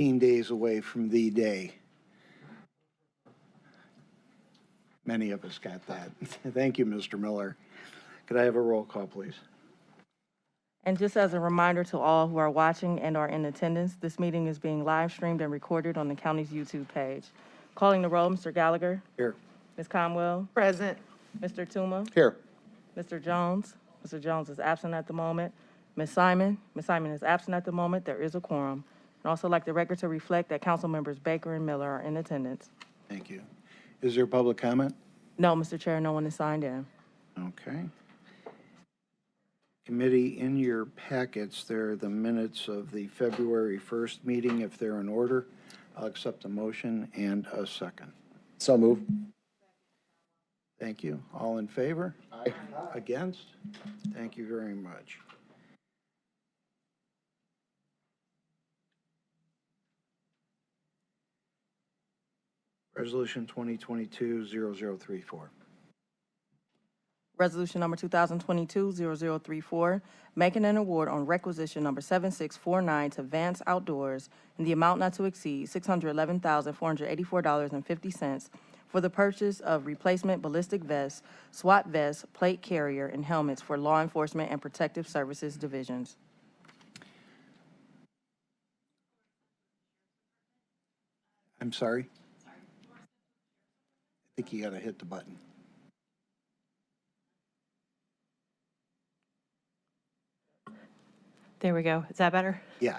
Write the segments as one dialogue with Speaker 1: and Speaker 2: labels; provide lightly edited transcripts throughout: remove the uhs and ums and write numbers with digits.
Speaker 1: 15 days away from the day. Many of us got that. Thank you, Mr. Miller. Could I have a roll call, please?
Speaker 2: And just as a reminder to all who are watching and are in attendance, this meeting is being live streamed and recorded on the county's YouTube page. Calling the roll, Mr. Gallagher.
Speaker 1: Here.
Speaker 2: Ms. Conwell.
Speaker 3: Present.
Speaker 2: Mr. Tuma.
Speaker 1: Here.
Speaker 2: Mr. Jones. Mr. Jones is absent at the moment. Ms. Simon. Ms. Simon is absent at the moment. There is a quorum. I'd also like the record to reflect that council members Baker and Miller are in attendance.
Speaker 1: Thank you. Is there public comment?
Speaker 2: No, Mr. Chair, no one is signed in.
Speaker 1: Okay. Committee, in your packets, there are the minutes of the February 1st meeting. If they're in order, I'll accept a motion and a second.
Speaker 4: So move.
Speaker 1: Thank you. All in favor? Aye. Against? Thank you very much. Resolution 2022-0034.
Speaker 2: Resolution number 2022-0034, making an award on requisition number 7649 to Vance Outdoors in the amount not to exceed $611,484.50 for the purchase of replacement ballistic vests, SWAT vests, plate carrier, and helmets for law enforcement and protective services divisions.
Speaker 1: I'm sorry? I think you got to hit the button.
Speaker 5: There we go. Is that better?
Speaker 1: Yeah.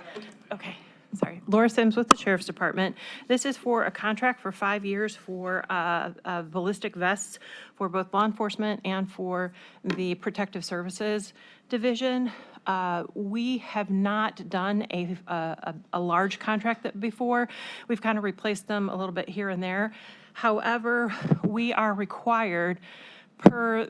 Speaker 5: Okay. Sorry. Laura Sims with the Sheriff's Department. This is for a contract for 5 years for ballistic vests for both law enforcement and for the Protective Services Division. We have not done a large contract before. We've kind of replaced them a little bit here and there. However, we are required per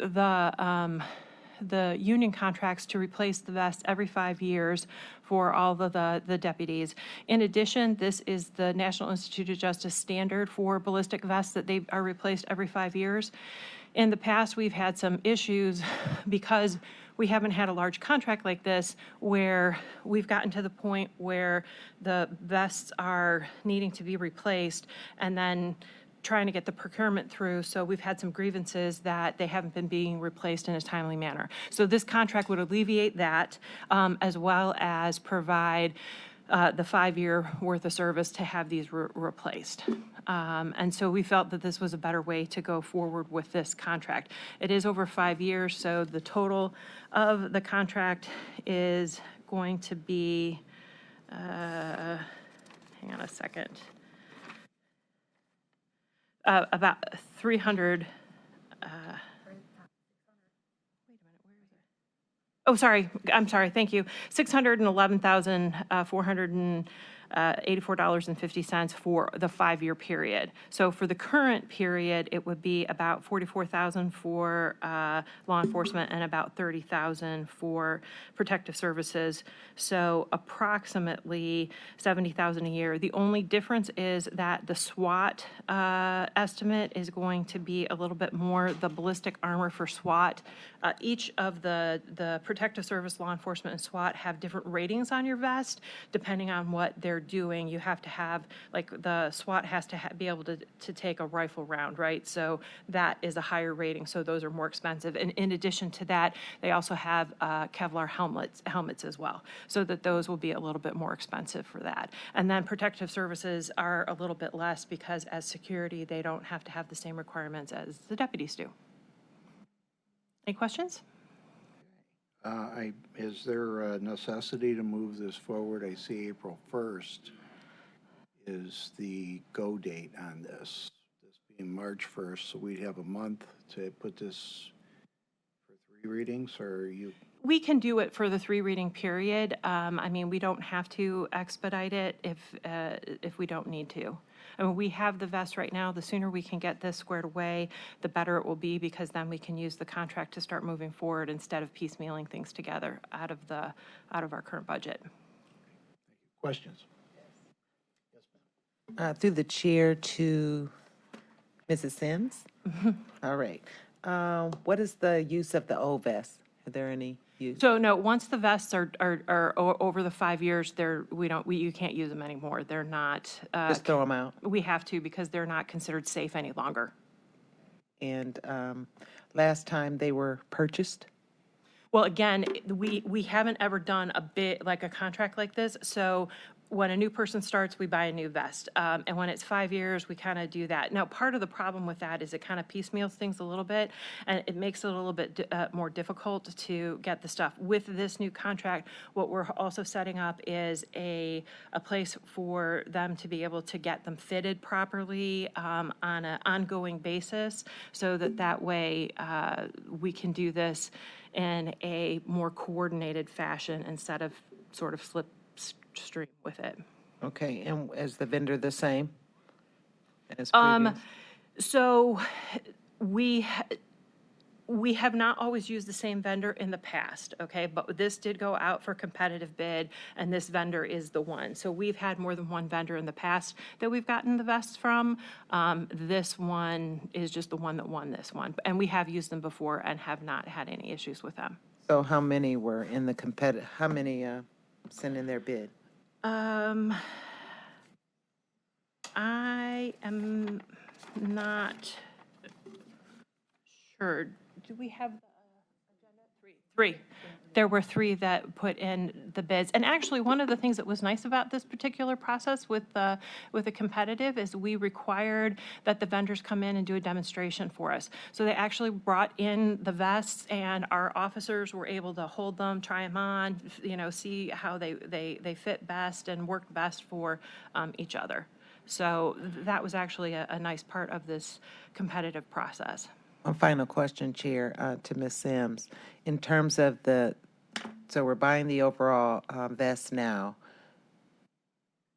Speaker 5: the union contracts to replace the vest every 5 years for all of the deputies. In addition, this is the National Institute of Justice standard for ballistic vests that they are replaced every 5 years. In the past, we've had some issues because we haven't had a large contract like this where we've gotten to the point where the vests are needing to be replaced and then trying to get the procurement through, so we've had some grievances that they haven't been being replaced in a timely manner. So this contract would alleviate that, as well as provide the 5-year worth of service to have these replaced. And so we felt that this was a better way to go forward with this contract. It is over 5 years, so the total of the contract is going to be, hang on a second, about 300. Oh, sorry. I'm sorry. Thank you. $611,484.50 for the 5-year period. So for the current period, it would be about $44,000 for law enforcement and about $30,000 for protective services. So approximately $70,000 a year. The only difference is that the SWAT estimate is going to be a little bit more. The ballistic armor for SWAT, each of the protective service, law enforcement, and SWAT have different ratings on your vest depending on what they're doing. You have to have, like, the SWAT has to be able to take a rifle round, right? So that is a higher rating, so those are more expensive. And in addition to that, they also have Kevlar helmets as well, so that those will be a little bit more expensive for that. And then protective services are a little bit less because as security, they don't have to have the same requirements as the deputies do. Any questions?
Speaker 1: Is there a necessity to move this forward? I see April 1st is the go date on this. This being March 1st, so we'd have a month to put this for 3 readings, or you?
Speaker 5: We can do it for the 3 reading period. I mean, we don't have to expedite it if we don't need to. I mean, we have the vest right now. The sooner we can get this squared away, the better it will be, because then we can use the contract to start moving forward instead of piecemealing things together out of our current budget.
Speaker 1: Questions?
Speaker 3: Through the chair to Mrs. Sims. All right. What is the use of the old vest? Are there any? use?
Speaker 5: So no, once the vests are over the 5 years, you can't use them anymore. They're not.
Speaker 3: Just throw them out?
Speaker 5: We have to because they're not considered safe any longer.
Speaker 3: And last time they were purchased?
Speaker 5: Well, again, we haven't ever done a contract like this. So when a new person starts, we buy a new vest. And when it's 5 years, we kind of do that. Now, part of the problem with that is it kind of piecemeals things a little bit, and it makes it a little bit more difficult to get the stuff. With this new contract, what we're also setting up is a place for them to be able to get them fitted properly on an ongoing basis, so that way we can do this in a more coordinated fashion instead of sort of slipstream with it.
Speaker 3: Okay, and is the vendor the same as
Speaker 5: Um,
Speaker 3: previous?
Speaker 5: So we have not always used the same vendor in the past, okay? But this did go out for competitive bid, and this vendor is the one. So we've had more than one vendor in the past that we've gotten the vests from. This one is just the one that won this one. And we have used them before and have not had any issues with them.
Speaker 3: So how many were in the how many sent in their bid?
Speaker 5: I am not sure. Do we have the agenda? Three. There were three that put in the bids. And actually, one of the things that was nice about this particular process with the competitive is we required that the vendors come in and do a demonstration for us. So they actually brought in the vests, and our officers were able to hold them, try them on, see how they fit best and work best for each other. So that was actually a nice part of this competitive process.
Speaker 3: One final question, Chair, to Ms. Sims. In terms of so we're buying the overall vest now.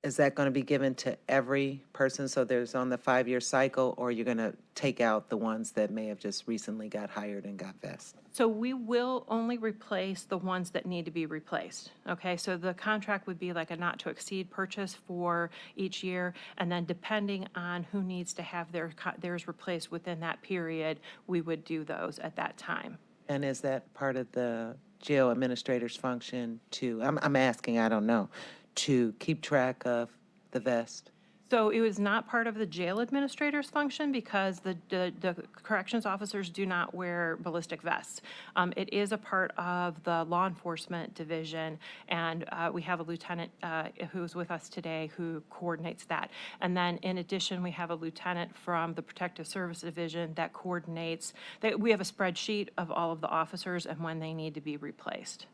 Speaker 3: Is that going to be given to every person, so there's on the 5-year cycle, or you're going to take out the ones that may have just recently got hired and got vests?
Speaker 5: So we will only replace the ones that need to be replaced, okay? So the contract would be like a not-to-exceed purchase for each year, and then depending on who needs to have theirs replaced within that period, we would do those at that time.
Speaker 3: And is that part of the jail administrator's function I'm asking, I don't know, to keep track of the vest?
Speaker 5: So it was not part of the jail administrator's function because the corrections officers do not wear ballistic vests. It is a part of the law enforcement division, and we have a lieutenant who's with us today who coordinates that. And then in addition, we have a lieutenant from the protective service division that coordinates. We have a spreadsheet of all of the officers and when they need to be replaced.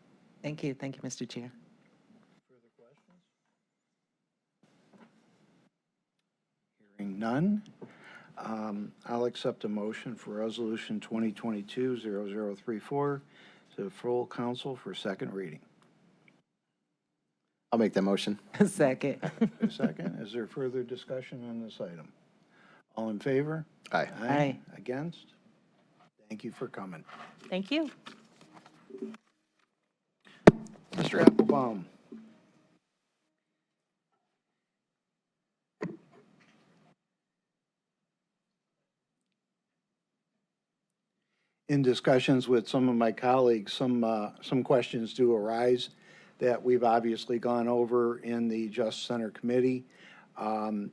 Speaker 3: Thank you, Mr. Chair.
Speaker 1: Hearing none, I'll accept a motion for Resolution 2022-0034 to full council for second reading.
Speaker 4: I'll make that motion.
Speaker 3: Second.
Speaker 1: A second, is there further discussion on this item? All in favor?
Speaker 4: Aye.
Speaker 3: Aye.
Speaker 1: Against? Thank you for coming.
Speaker 5: Thank you.
Speaker 1: Mr. Applebaum. In discussions with some of my colleagues, some questions do arise that we've obviously gone over in the Justice Center Committee. And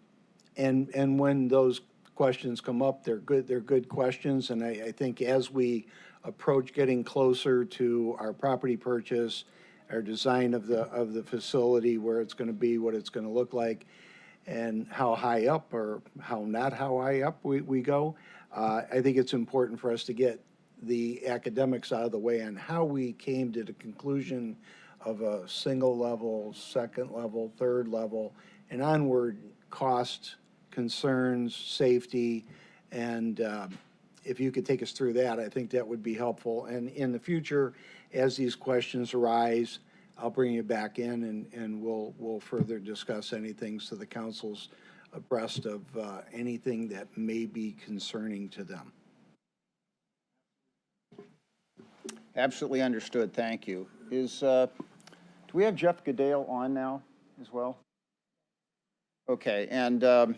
Speaker 1: when those questions come up, they're good questions. And I think as we approach getting closer to our property purchase, our design of the facility, where it's going to be, what it's going to look like, and how high up or how not how high up we go, I think it's important for us to get the academics out of the way on how we came to the conclusion of a single level, second level, third level, and onward cost, concerns, safety, and if you could take us through that, I think that would be helpful. And in the future, as these questions arise, I'll bring you back in and we'll further discuss anything so the council's abreast of anything that may be concerning to them.
Speaker 6: Absolutely understood, thank you. Do we have Jeff Goodale on now as well? Okay, and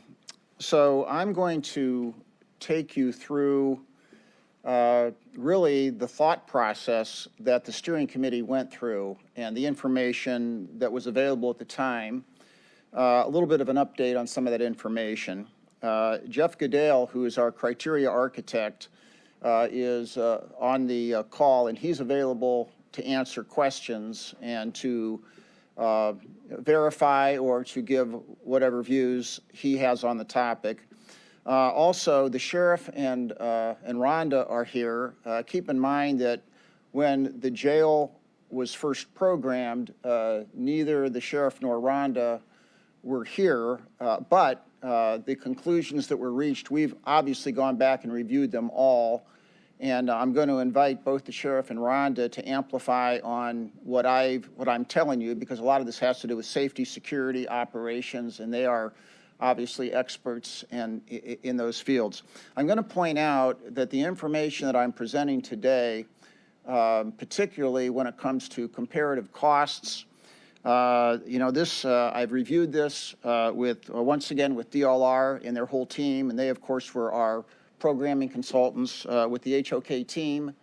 Speaker 6: so I'm going to take you through really the thought process that the steering committee went through and the information that was available at the time. A little bit of an update on some of that information. Jeff Goodale, who is our criteria architect, is on the call, and he's available to answer questions and to verify or to give whatever views he has on the topic. Also, the sheriff and Rhonda are here. Keep in mind that when the jail was first programmed, neither the sheriff nor Rhonda were here, but the conclusions that were reached, we've obviously gone back and reviewed them all. And I'm going to invite both the sheriff and Rhonda to amplify on what I'm telling you, because a lot of this has to do with safety, security, operations, and they are obviously experts in those fields. I'm going to point out that the information that I'm presenting today, particularly when it comes to comparative costs, I've reviewed this once again with DLR and their whole team, and they, of course, were our programming consultants with the HOK team.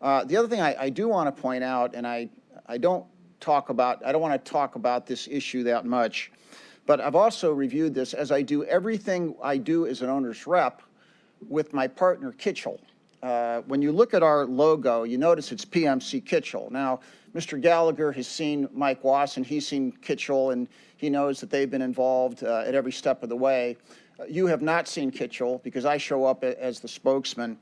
Speaker 6: The other thing I do want to point out, and I don't want to talk about this issue that much, but I've also reviewed this, as I do everything I do as an owner's rep, with my partner Kitchell. When you look at our logo, you notice it's PMC Kitchell. Now, Mr. Gallagher has seen Mike Wass, and he's seen Kitchell, and he knows that they've been involved at every step of the way. You have not seen Kitchell, because I show up as the spokesman.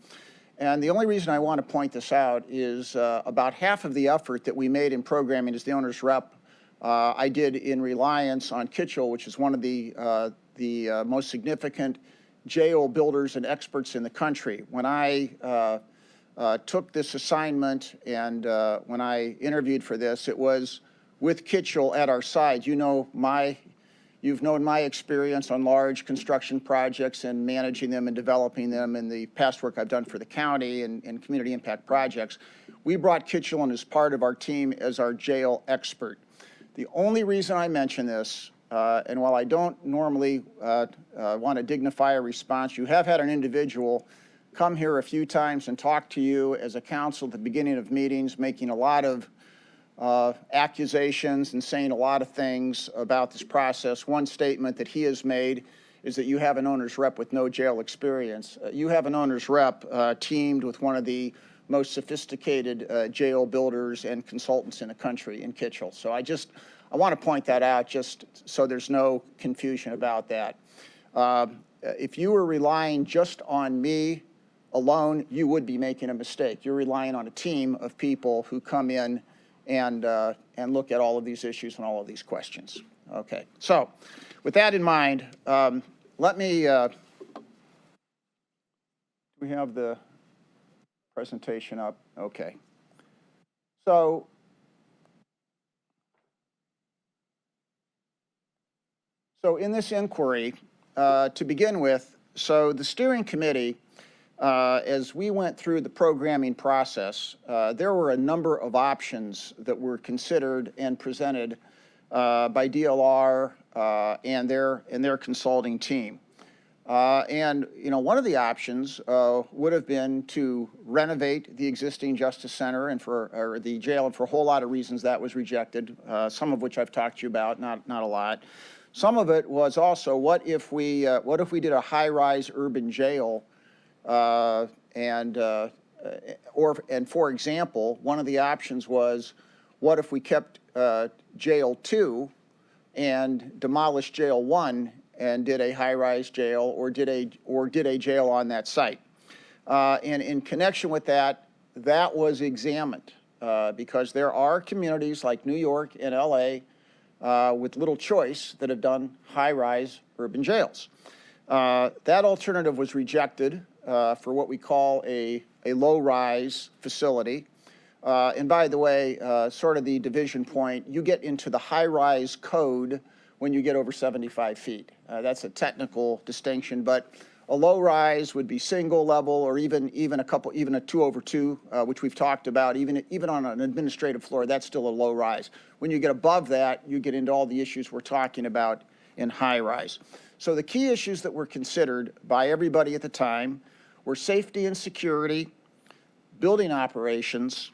Speaker 6: And the only reason I want to point this out is about half of the effort that we made in programming as the owner's rep, I did in reliance on Kitchell, which is one of the most significant jail builders and experts in the country. When I took this assignment and when I interviewed for this, it was with Kitchell at our side. You've known my experience on large construction projects and managing them and developing them, and the past work I've done for the county and community impact projects. We brought Kitchell in as part of our team as our jail expert. The only reason I mention this, and while I don't normally want to dignify a response, you have had an individual come here a few times and talk to you as a counsel at the beginning of meetings, making a lot of accusations and saying a lot of things about this process. One statement that he has made is that you have an owner's rep with no jail experience. You have an owner's rep teamed with one of the most sophisticated jail builders and consultants in the country in Kitchell. So I want to point that out just so there's no confusion about that. If you were relying just on me alone, you would be making a mistake. You're relying on a team of people who come in and look at all of these issues and all of these questions. Okay, so with that in mind, let me, we have the presentation up. Okay. So in this inquiry, to begin with, so the steering committee, as we went through the programming process, there were a number of options that were considered and presented by DLR and their consulting team. And one of the options would have been to renovate the existing Justice Center or the jail, and for a whole lot of reasons that was rejected. Some of which I've talked to you about, not a lot. Some of it was also what if we did a high-rise urban jail, and for example, one of the options was, what if we kept Jail 2 and demolished Jail 1 and did a high-rise jail or did a jail on that site? And in connection with that, that was examined because there are communities like New York and LA with little choice that have done high-rise urban jails. That alternative was rejected for what we call a low-rise facility. And by the way, sort of the division point, you get into the high-rise code when you get over 75 feet. That's a technical distinction, but a low-rise would be single level, or even a 2/2, which we've talked about. Even on an administrative floor, that's still a low-rise. When you get above that, you get into all the issues we're talking about in high-rise. So the key issues that were considered by everybody at the time were safety and security, building operations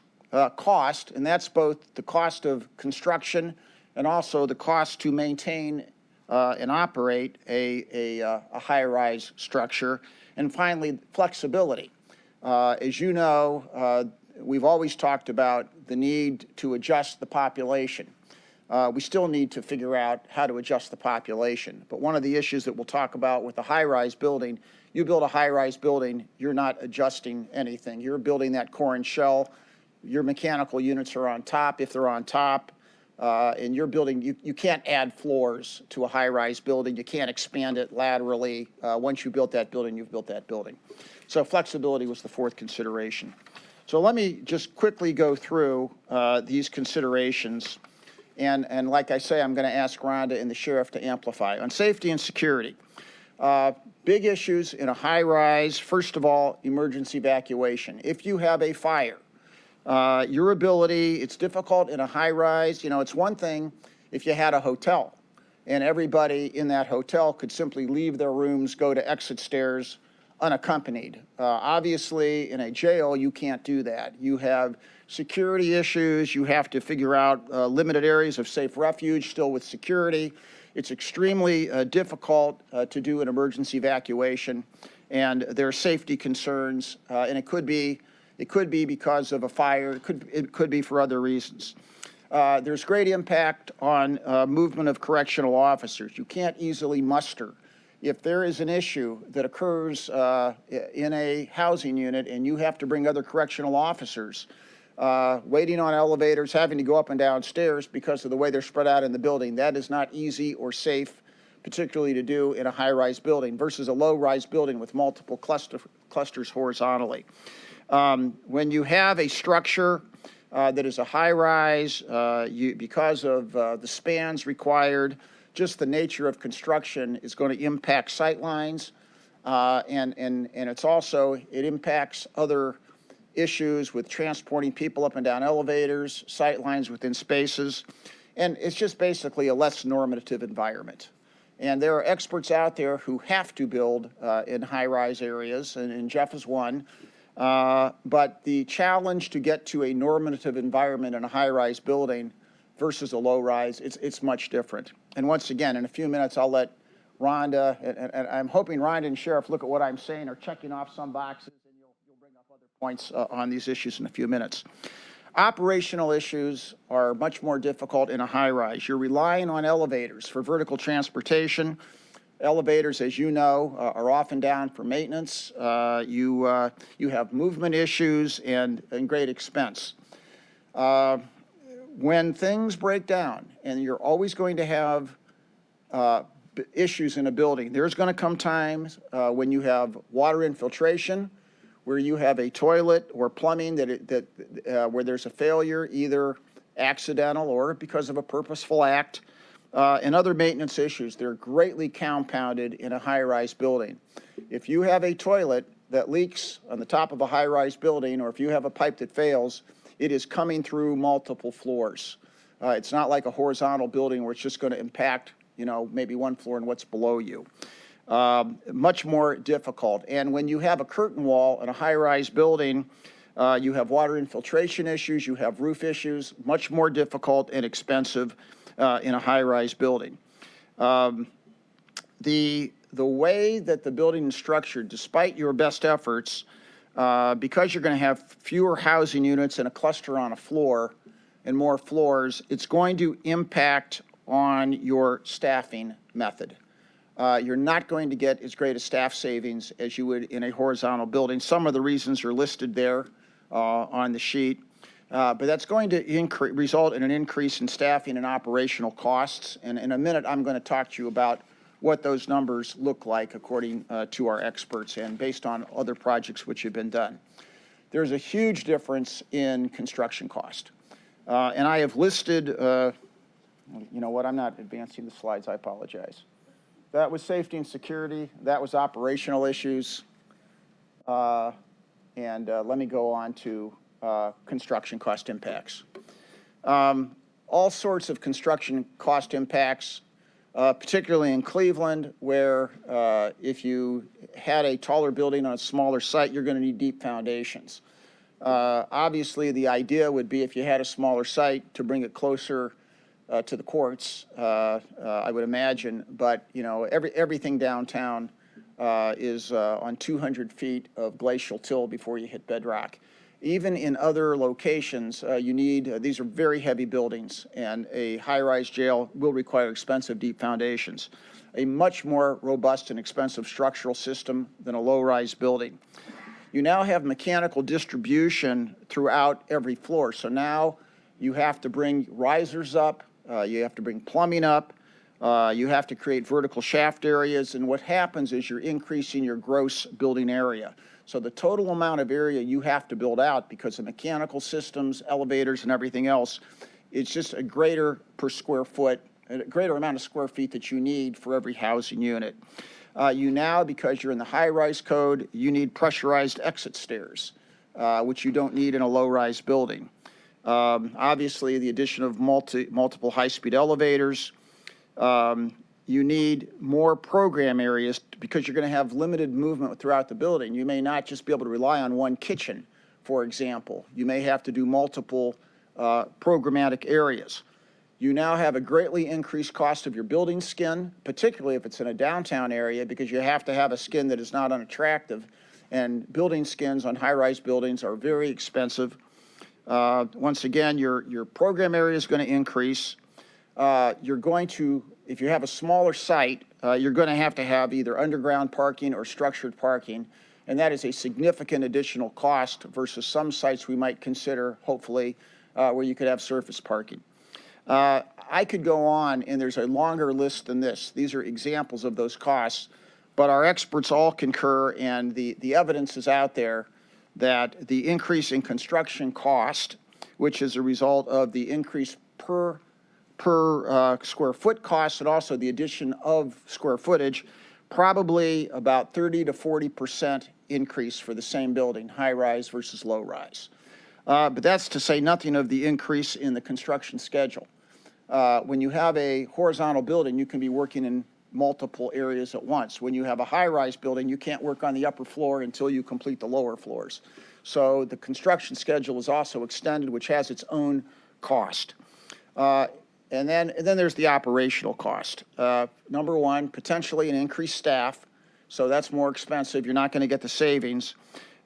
Speaker 6: cost, and that's both the cost of construction and also the cost to maintain and operate a high-rise structure. And finally, flexibility. As you know, we've always talked about the need to adjust the population. We still need to figure out how to adjust the population. But one of the issues that we'll talk about with a high-rise building, you build a high-rise building, you're not adjusting anything. You're building that core and shell. Your mechanical units are on top, if they're on top. And you're building, you can't add floors to a high-rise building. You can't expand it laterally. Once you built that building, you've built that building. So flexibility was the fourth consideration. So let me just quickly go through these considerations. And like I say, I'm going to ask Rhonda and the sheriff to amplify. On safety and security, big issues in a high-rise, first of all, emergency evacuation. If you have a fire, your ability, it's difficult in a high-rise. You know, it's one thing if you had a hotel and everybody in that hotel could simply leave their rooms, go to exit stairs unaccompanied. Obviously, in a jail, you can't do that. You have security issues. You have to figure out limited areas of safe refuge still with security. It's extremely difficult to do an emergency evacuation, and there are safety concerns, and it could be because of a fire. It could be for other reasons. There's great impact on movement of correctional officers. You can't easily muster. If there is an issue that occurs in a housing unit and you have to bring other correctional officers, waiting on elevators, having to go up and down stairs because of the way they're spread out in the building, that is not easy or safe, particularly to do in a high-rise building versus a low-rise building with multiple clusters horizontally. When you have a structure that is a high-rise, because of the spans required, just the nature of construction is going to impact sight lines, and it's also, it impacts other issues with transporting people up and down elevators, sight lines within spaces, and it's just basically a less normative environment. And there are experts out there who have to build in high-rise areas, and Jeff is one. But the challenge to get to a normative environment in a high-rise building versus a low-rise, it's much different. And once again, in a few minutes, I'll let Rhonda, and I'm hoping Rhonda and Sheriff look at what I'm saying or checking off some boxes, and you'll bring up other points on these issues in a few minutes. Operational issues are much more difficult in a high-rise. You're relying on elevators for vertical transportation. Elevators, as you know, are often down for maintenance. You have movement issues and great expense. When things break down, and you're always going to have issues in a building, there's going to come times when you have water infiltration, where you have a toilet or plumbing where there's a failure, either accidental or because of a purposeful act, and other maintenance issues. They're greatly compounded in a high-rise building. If you have a toilet that leaks on the top of a high-rise building, or if you have a pipe that fails, it is coming through multiple floors. It's not like a horizontal building where it's just going to impact, you know, maybe one floor and what's below you. Much more difficult. And when you have a curtain wall in a high-rise building, you have water infiltration issues, you have roof issues, much more difficult and expensive in a high-rise building. The way that the building is structured, despite your best efforts, because you're going to have fewer housing units and a cluster on a floor and more floors, it's going to impact on your staffing method. You're not going to get as great a staff savings as you would in a horizontal building. Some of the reasons are listed there on the sheet. But that's going to result in an increase in staffing and operational costs. And in a minute, I'm going to talk to you about what those numbers look like according to our experts and based on other projects which have been done. There's a huge difference in construction cost. And I have listed, you know what, I'm not advancing the slides, I apologize. That was safety and security. That was operational issues. Let me go on to construction cost impacts. All sorts of construction cost impacts, particularly in Cleveland, where if you had a taller building on a smaller site, you're going to need deep foundations. Obviously, the idea would be if you had a smaller site to bring it closer to the courts, I would imagine. But, you know, everything downtown is on 200 feet of glacial till before you hit bedrock. Even in other locations, you need, these are very heavy buildings, and a high-rise jail will require expensive deep foundations, a much more robust and expensive structural system than a low-rise building. You now have mechanical distribution throughout every floor. So now you have to bring risers up, you have to bring plumbing up, you have to create vertical shaft areas, and what happens is you're increasing your gross building area. So the total amount of area you have to build out because of mechanical systems, elevators, and everything else, it's just a greater per square foot, a greater amount of square feet that you need for every housing unit. You now, because you're in the high-rise code, you need pressurized exit stairs, which you don't need in a low-rise building. Obviously, the addition of multiple high-speed elevators. You need more program areas because you're going to have limited movement throughout the building. You may not just be able to rely on one kitchen, for example. You may have to do multiple programmatic areas. You now have a greatly increased cost of your building skin, particularly if it's in a downtown area, because you have to have a skin that is not unattractive. And building skins on high-rise buildings are very expensive. Once again, your program area is going to increase. You're going to, if you have a smaller site, you're going to have either underground parking or structured parking, and that is a significant additional cost versus some sites we might consider, hopefully, where you could have surface parking. I could go on, and there's a longer list than this. These are examples of those costs, but our experts all concur, and the evidence is out there that the increase in construction cost, which is a result of the increase per square foot cost and also the addition of square footage, probably about 30 to 40% increase for the same building, high rise versus low rise. But that's to say nothing of the increase in the construction schedule. When you have a horizontal building, you can be working in multiple areas at once. When you have a high-rise building, you can't work on the upper floor until you complete the lower floors. So the construction schedule is also extended, which has its own cost. And then there's the operational cost. Number one, potentially an increased staff, so that's more expensive. You're not going to get the savings,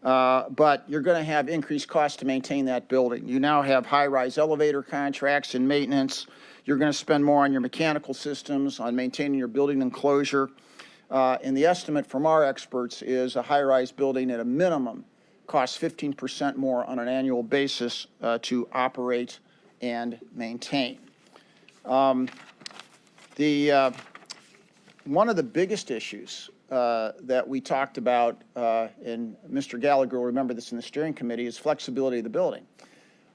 Speaker 6: but you're going to have increased costs to maintain that building. You now have high-rise elevator contracts and maintenance. You're going to spend more on your mechanical systems, on maintaining your building enclosure. And the estimate from our experts is a high-rise building at a minimum costs 15% more on an annual basis to operate and maintain. One of the biggest issues that we talked about, and Mr. Gallagher will remember this in the steering committee, is flexibility of the building.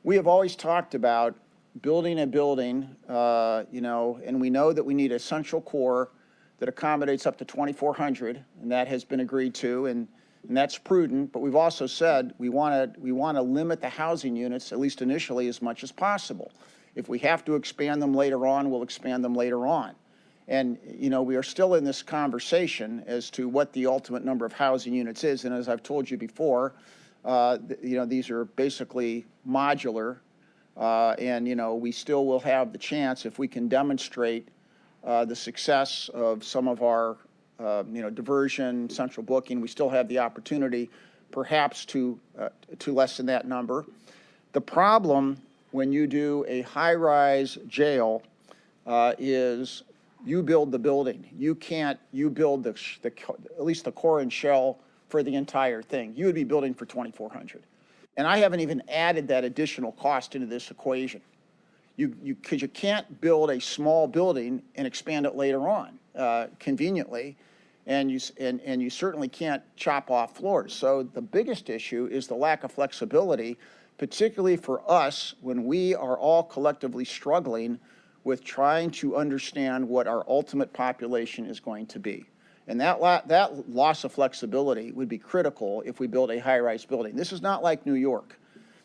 Speaker 6: We have always talked about building a building, and we know that we need a central core that accommodates up to 2,400, and that has been agreed to, and that's prudent. But we've also said we want to limit the housing units, at least initially, as much as possible. If we have to expand them later on, we'll expand them later on. And we are still in this conversation as to what the ultimate number of housing units is. And as I've told you before, these are basically modular. And we still will have the chance, if we can demonstrate the success of some of our, diversion, central booking, we still have the opportunity perhaps to lessen that number. The problem when you do a high-rise jail is you build the building. You build at least the core and shell for the entire thing. You would be building for 2,400. And I haven't even added that additional cost into this equation. Because you can't build a small building and expand it later on conveniently, and you certainly can't chop off floors. So the biggest issue is the lack of flexibility, particularly for us when we are all collectively struggling with trying to understand what our ultimate population is going to be. And that loss of flexibility would be critical if we build a high-rise building. This is not like New York.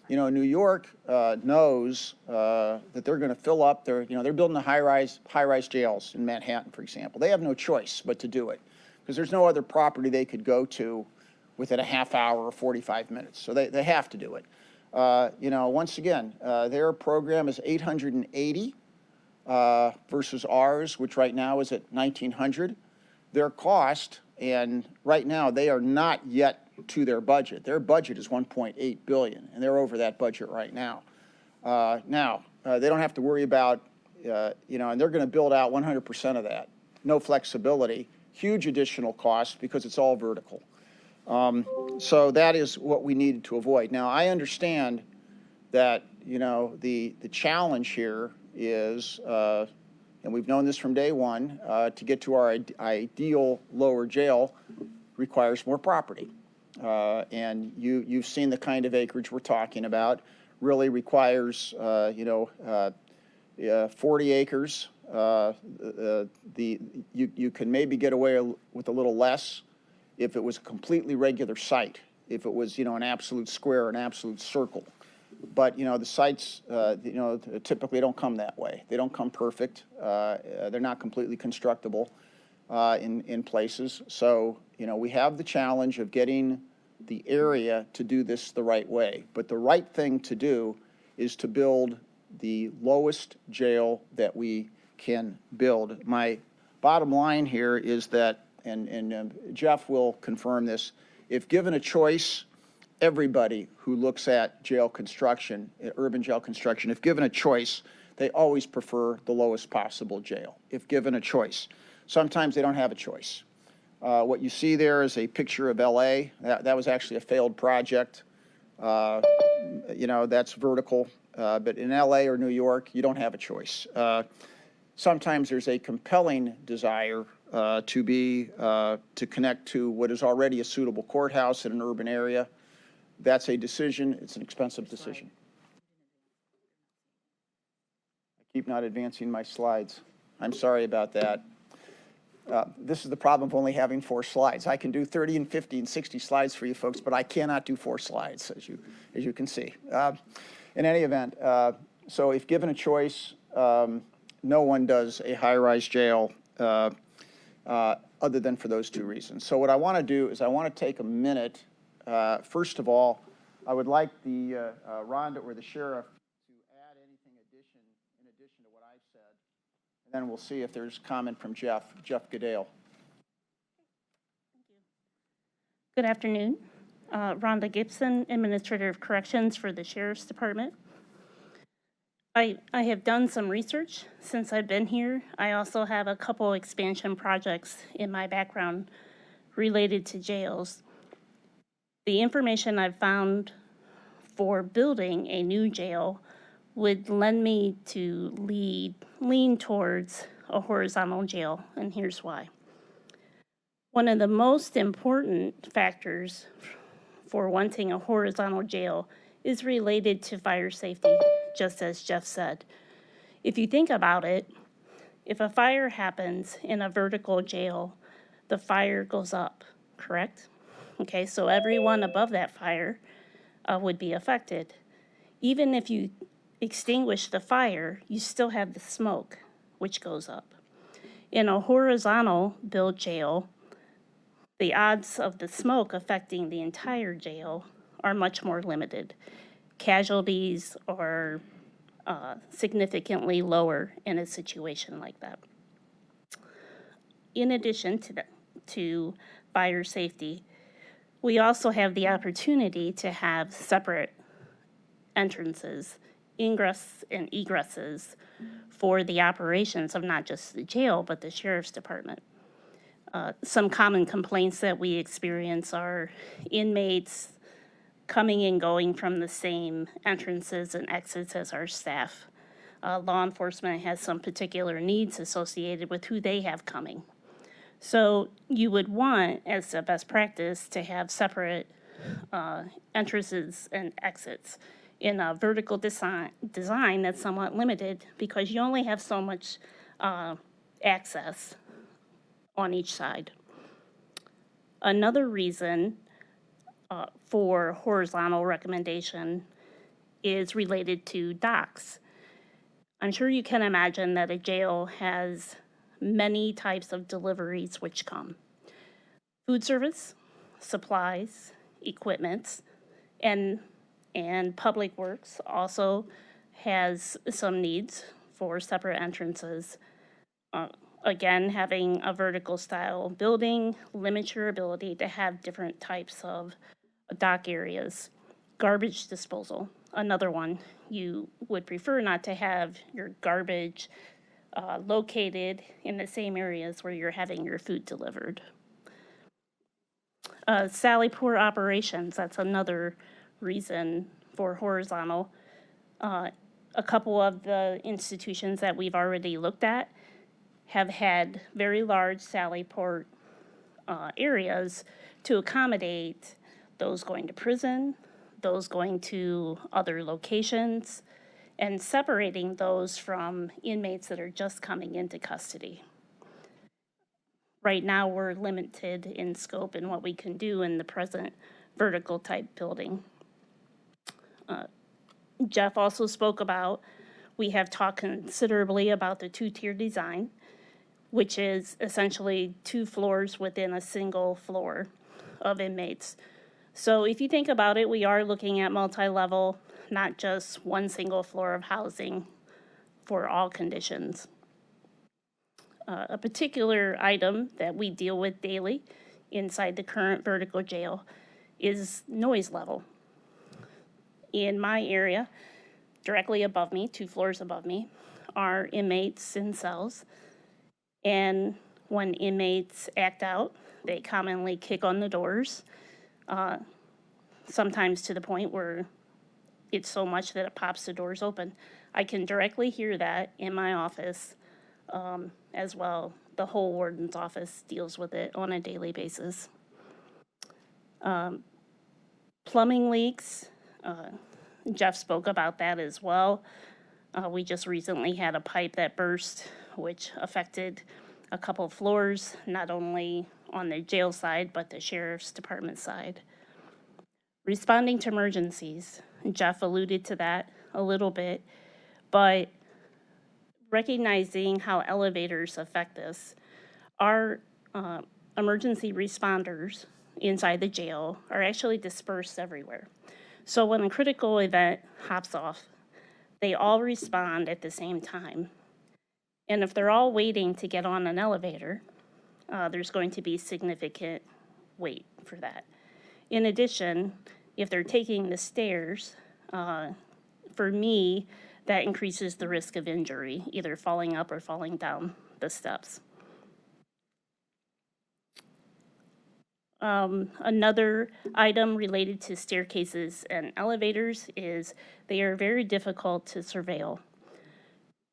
Speaker 6: New York knows that they're going to fill up they're building the high-rise jails in Manhattan, for example. They have no choice but to do it because there's no other property they could go to within a half hour or 45 minutes. So they have to do it. Once again, their program is 880 versus ours, which right now is at 1,900. Their cost, and right now they are not yet to their budget. Their budget is 1.8 billion, and they're over that budget right now. They don't have to worry about, and they're going to build out 100% of that. No flexibility, huge additional cost because it's all vertical. So that is what we needed to avoid. Now, I understand that, the challenge here is, and we've known this from day one, to get to our ideal lower jail requires more property. And you've seen the kind of acreage we're talking about. Really requires, 40 acres. You can maybe get away with a little less if it was a completely regular site, if it was, an absolute square, an absolute circle. But, the sites, typically don't come that way. They don't come perfect. They're not completely constructible in places. So, we have the challenge of getting the area to do this the right way. But the right thing to do is to build the lowest jail that we can build. My bottom line here is that, and Jeff will confirm this, if given a choice, everybody who looks at jail construction, urban jail construction, if given a choice, they always prefer the lowest possible jail, if given a choice. Sometimes they don't have a choice. What you see there is a picture of LA. That was actually a failed project. That's vertical. But in LA or New York, you don't have a choice. Sometimes there's a compelling desire to connect to what is already a suitable courthouse in an urban area. That's a decision. It's an expensive decision. I keep not advancing my slides. I'm sorry about that. This is the problem of only having 4 slides. I can do 30 and 50 and 60 slides for you folks, but I cannot do 4 slides, as you can see. In any event, so if given a choice, no one does a high-rise jail other than for those 2 reasons. So what I want to do is I want to take a minute. First of all, I would like the Rhonda or the sheriff to add anything in addition to what I've said. And then we'll see if there's comment from Jeff Goodale.
Speaker 4: Good afternoon. Rhonda Gibson, Administrator of Corrections for the Sheriff's Department. I have done some research since I've been here. I also have a couple expansion projects in my background related to jails. The information I've found for building a new jail would lend me to lean towards a horizontal jail, and here's why. One of the most important factors for wanting a horizontal jail is related to fire safety, just as Jeff said. If you think about it, if a fire happens in a vertical jail, the fire goes up, correct? Okay, so everyone above that fire would be affected. Even if you extinguish the fire, you still have the smoke, which goes up. In a horizontal built jail, the odds of the smoke affecting the entire jail are much more limited. Casualties are significantly lower in a situation like that. In addition to fire safety, we also have the opportunity to have separate entrances, ingress and egresses for the operations of not just the jail, but the Sheriff's Department. Some common complaints that we experience are inmates coming and going from the same entrances and exits as our staff. Law enforcement has some particular needs associated with who they have coming. So you would want, as a best practice, to have separate entrances and exits in a vertical design that's somewhat limited because you only have so much access on each side. Another reason for horizontal recommendation is related to docks. I'm sure you can imagine that a jail has many types of deliveries which come. Food service, supplies, equipment, and And Public Works also has some needs for separate entrances. Again, having a vertical style building limits your ability to have different types of dock areas. Garbage disposal, another one. You would prefer not to have your garbage located in the same areas where you're having your food delivered. Sally Port operations, that's another reason for horizontal. A couple of the institutions that we've already looked at have had very large Sally Port areas to accommodate those going to prison, those going to other locations, and separating those from inmates that are just coming into custody. Right now, we're limited in scope in what we can do in the present vertical type building. Jeff also spoke about, we have talked considerably about the two-tier design, which is essentially 2 floors within a single floor of inmates. So if you think about it, we are looking at multi-level, not just one single floor of housing for all conditions. A particular item that we deal with daily inside the current vertical jail is noise level. In my area, directly above me, 2 floors above me, are inmates in cells. And when inmates act out, they commonly kick on the doors, sometimes to the point where it's so much that it pops the doors open. I can directly hear that in my office as well. The whole warden's office deals with it on a daily basis. Plumbing leaks, Jeff spoke about that as well. We just recently had a pipe that burst, which affected a couple floors, not only on the jail side, but the sheriff's department side. Responding to emergencies, Jeff alluded to that a little bit, but recognizing how elevators affect this, our emergency responders inside the jail are actually dispersed everywhere. So when a critical event hops off, they all respond at the same time. And if they're all waiting to get on an elevator, there's going to be significant wait for that. In addition, if they're taking the stairs, for me, that increases the risk of injury, either falling up or falling down the steps. Another item related to staircases and elevators is they are very difficult to surveil.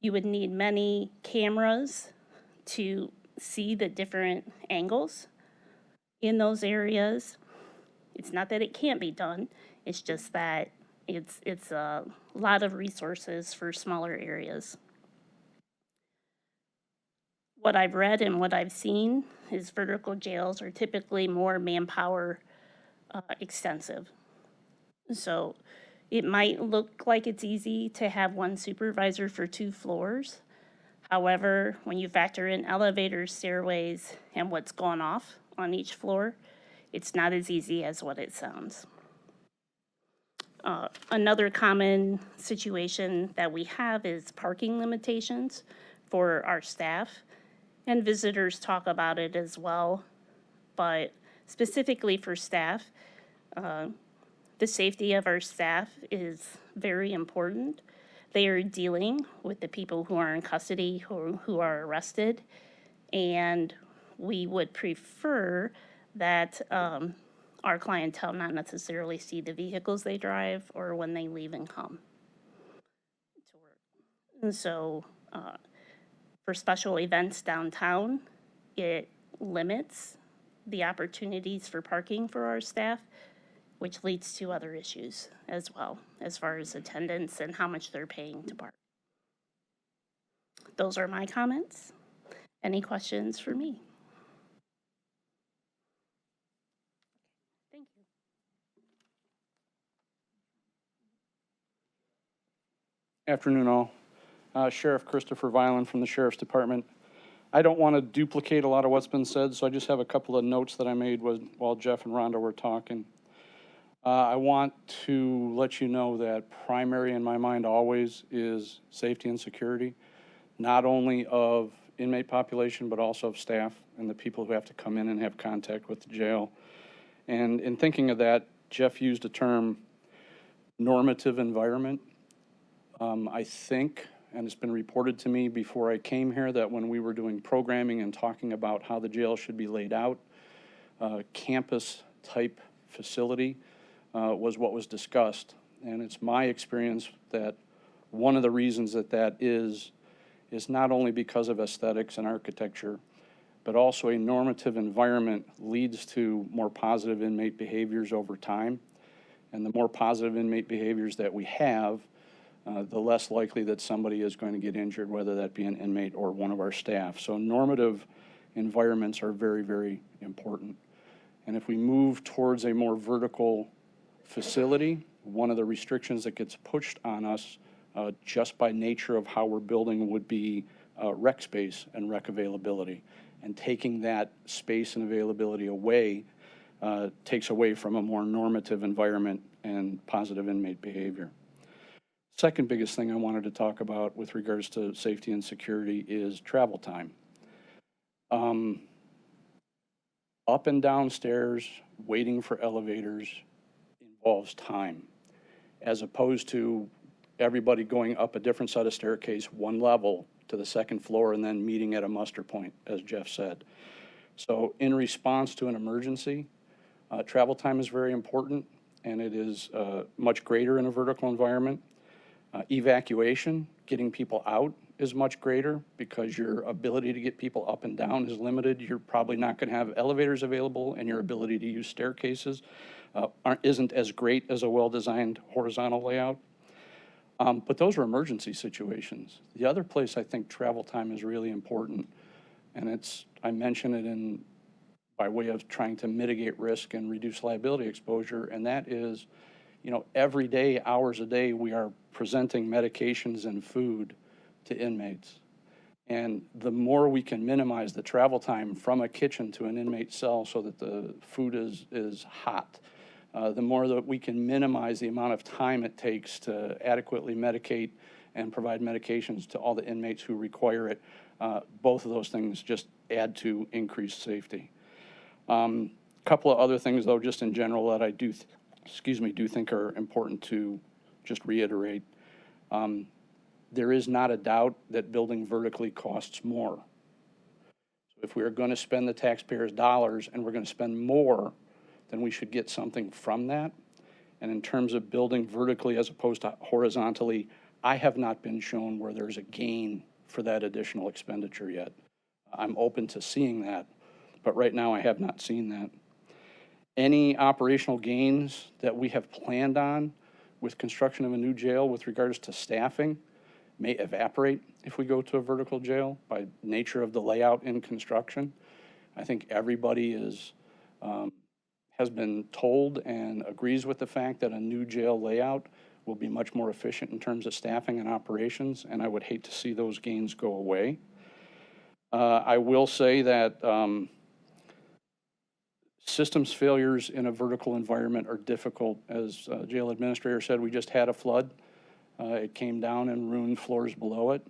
Speaker 4: You would need many cameras to see the different angles in those areas. It's not that it can't be done, it's just that it's a lot of resources for smaller areas. What I've read and what I've seen is vertical jails are typically more manpower extensive. So it might look like it's easy to have one supervisor for 2 floors. However, when you factor in elevators, stairways, and what's gone off on each floor, it's not as easy as what it sounds. Another common situation that we have is parking limitations for our staff, and visitors talk about it as well. But specifically for staff, the safety of our staff is very important. They are dealing with the people who are in custody, who are arrested, and we would prefer that our clientele not necessarily see the vehicles they drive or when they leave and come to work. And so for special events downtown, it limits the opportunities for parking for our staff, which leads to other issues as well, as far as attendance and how much they're paying to park. Those are my comments. Any questions for me? Thank you.
Speaker 7: Afternoon, all. Sheriff Christopher Violin from the Sheriff's Department. I don't want to duplicate a lot of what's been said, so I just have a couple of notes that I made while Jeff and Rhonda were talking. I want to let you know that primary in my mind always is safety and security, not only of inmate population, but also of staff and the people who have to come in and have contact with the jail. And in thinking of that, Jeff used a term, normative environment. I think, and it's been reported to me before I came here, that when we were doing programming and talking about how the jail should be laid out, campus-type facility was what was discussed. And it's my experience that one of the reasons that that is not only because of aesthetics and architecture, but also a normative environment leads to more positive inmate behaviors over time. And the more positive inmate behaviors that we have, the less likely that somebody is going to get injured, whether that be an inmate or one of our staff. So normative environments are very, very important. And if we move towards a more vertical facility, one of the restrictions that gets pushed on us just by nature of how we're building would be rec space and rec availability. And taking that space and availability away takes away from a more normative environment and positive inmate behavior. Second biggest thing I wanted to talk about with regards to safety and security is travel time. Up and down stairs, waiting for elevators involves time, as opposed to everybody going up a different set of staircase, one level to the second floor, and then meeting at a muster point, as Jeff said. So in response to an emergency, travel time is very important, and it is much greater in a vertical environment. Evacuation, getting people out, is much greater because your ability to get people up and down is limited. You're probably not going to have elevators available, and your ability to use staircases isn't as great as a well-designed horizontal layout. But those are emergency situations. The other place I think travel time is really important, and I mention it by way of trying to mitigate risk and reduce liability exposure, and that is, every day, hours a day, we are presenting medications and food to inmates. And the more we can minimize the travel time from a kitchen to an inmate cell so that the food is hot, the more that we can minimize the amount of time it takes to adequately medicate and provide medications to all the inmates who require it. Both of those things just add to increased safety. Couple of other things, though, just in general that I do think are important to just reiterate. There is not a doubt that building vertically costs more. So if we are going to spend the taxpayers' dollars and we're going to spend more, then we should get something from that. And in terms of building vertically as opposed to horizontally, I have not been shown where there's a gain for that additional expenditure yet. I'm open to seeing that, but right now I have not seen that. Any operational gains that we have planned on with construction of a new jail with regards to staffing may evaporate if we go to a vertical jail by nature of the layout in construction. I think everybody has been told and agrees with the fact that a new jail layout will be much more efficient in terms of staffing and operations, and I would hate to see those gains go away. I will say that systems failures in a vertical environment are difficult. As jail administrator said, we just had a flood. It came down and ruined floors below it.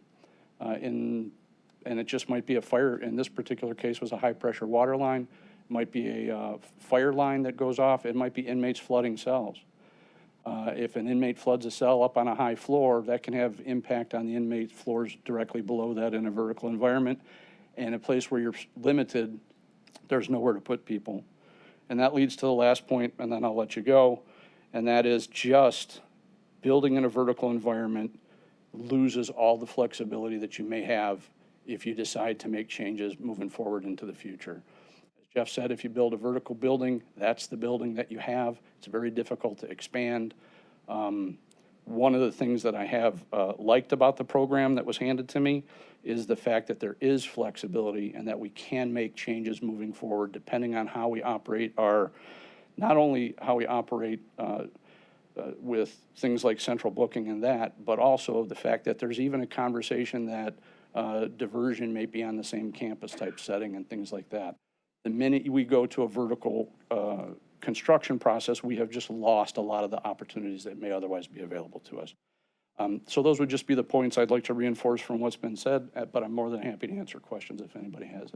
Speaker 7: And it just might be a fire. In this particular case, was a high-pressure water line. It might be a fire line that goes off. It might be inmates flooding cells. If an inmate floods a cell up on a high floor, that can have impact on the inmate floors directly below that in a vertical environment. And a place where you're limited, there's nowhere to put people. And that leads to the last point, and then I'll let you go, and that is just building in a vertical environment loses all the flexibility that you may have if you decide to make changes moving forward into the future. As Jeff said, if you build a vertical building, that's the building that you have. It's very difficult to expand. One of the things that I have liked about the program that was handed to me is the fact that there is flexibility and that we can make changes moving forward depending on how we operate not only how we operate with things like central booking and that, but also the fact that there's even a conversation that diversion may be on the same campus type setting and things like that. The minute we go to a vertical construction process, we have just lost a lot of the opportunities that may otherwise be available to us. So those would just be the points I'd like to reinforce from what's been said, but I'm more than happy to answer questions if anybody has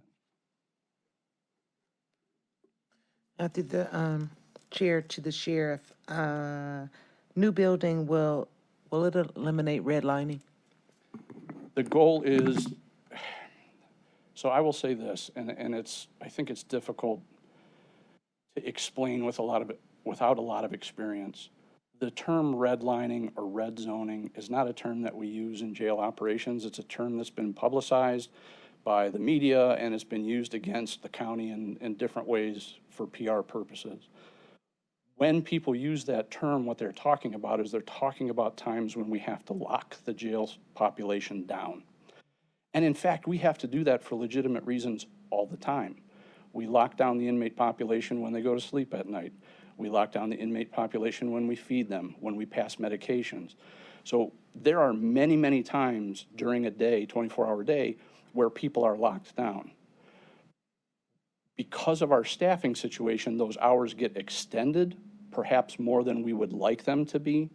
Speaker 7: it.
Speaker 3: Through the chair to the sheriff, new building will it eliminate redlining?
Speaker 7: The goal is, so I will say this, and I think it's difficult to explain without a lot of experience. The term redlining or red zoning is not a term that we use in jail operations. It's a term that's been publicized by the media, and it's been used against the county in different ways for PR purposes. When people use that term, what they're talking about is they're talking about times when we have to lock the jail population down. And in fact, we have to do that for legitimate reasons all the time. We lock down the inmate population when they go to sleep at night. We lock down the inmate population when we feed them, when we pass medications. So there are many, many times during a day, 24-hour day, where people are locked down. Because of our staffing situation, those hours get extended, perhaps more than we would like them to be.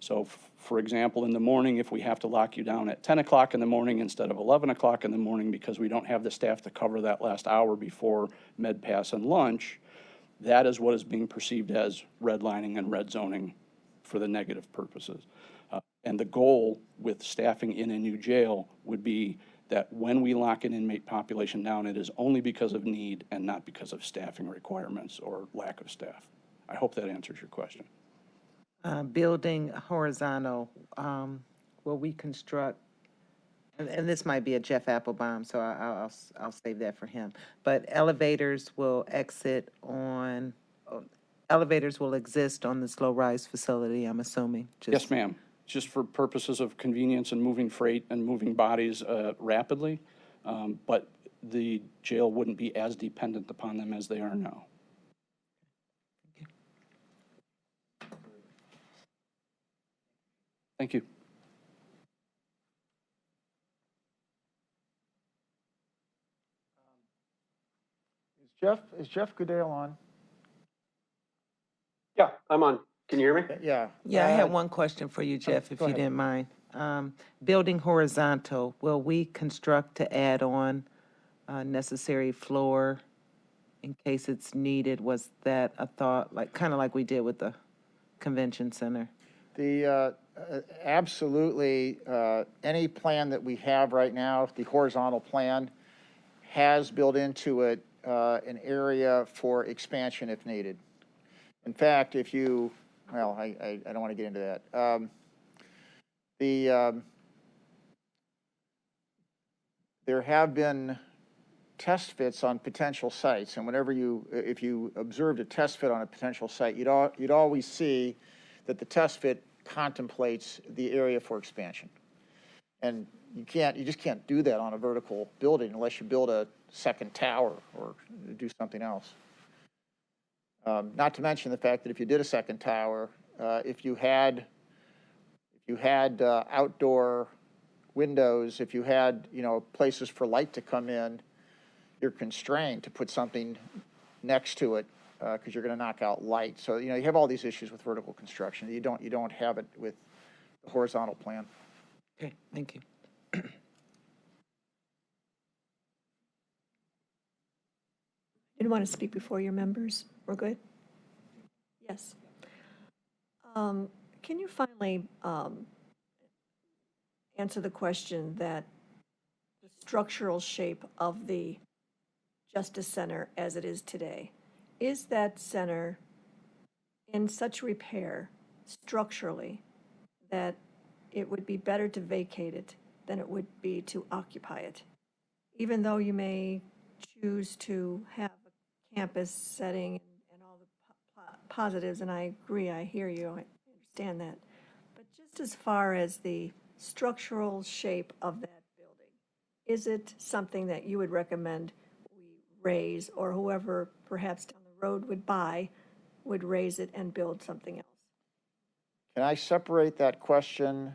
Speaker 7: So for example, in the morning, if we have to lock you down at 10 o'clock in the morning instead of 11 o'clock in the morning because we don't have the staff to cover that last hour before med pass and lunch, that is what is being perceived as redlining and red zoning for the negative purposes. And the goal with staffing in a new jail would be that when we lock an inmate population down, it is only because of need and not because of staffing requirements or lack of staff. I hope that answers your question.
Speaker 3: Building horizontal, will we construct, and this might be a Jeff Applebaum, so I'll save that for him. But elevators will exist on this low-rise facility, I'm assuming?
Speaker 7: Yes, ma'am. Just for purposes of convenience and moving freight and moving bodies rapidly, but the jail wouldn't be as dependent upon them as they are now. Thank you.
Speaker 6: Is Jeff Goodale on?
Speaker 8: Yeah, I'm on. Can you hear me?
Speaker 6: Yeah.
Speaker 3: Yeah, I had one question for you, Jeff, if
Speaker 6: go
Speaker 3: you
Speaker 6: ahead.
Speaker 3: didn't mind. Building horizontal, will we construct to add on necessary floor in case it's needed? Was that a thought, kind of like we did with the convention center?
Speaker 6: The, absolutely, any plan that we have right now, the horizontal plan, has built into it an area for expansion if needed. In fact, if you, well, I don't want to get into that. There have been test fits on potential sites, and if you observed a test fit on a potential site, you'd always see that the test fit contemplates the area for expansion. And you just can't do that on a vertical building unless you build a second tower or do something else. Not to mention the fact that if you did a second tower, if you had outdoor windows, if you had places for light to come in, you're constrained to put something next to it because you're going to knock out light. So you have all these issues with vertical construction. You don't have it with the horizontal plan.
Speaker 3: Okay, thank you.
Speaker 9: Didn't want to speak before your members. We're good? Yes. Can you finally answer the question that the structural shape of the Justice Center as it is today, is that center in such repair structurally that it would be better to vacate it than it would be to occupy it? Even though you may choose to have a campus setting and all the positives, and I agree, I hear you, I understand that. But just as far as the structural shape of that building, is it something that you would recommend we raise, or whoever perhaps down the road would buy would raise it and build something else?
Speaker 6: Can I separate that question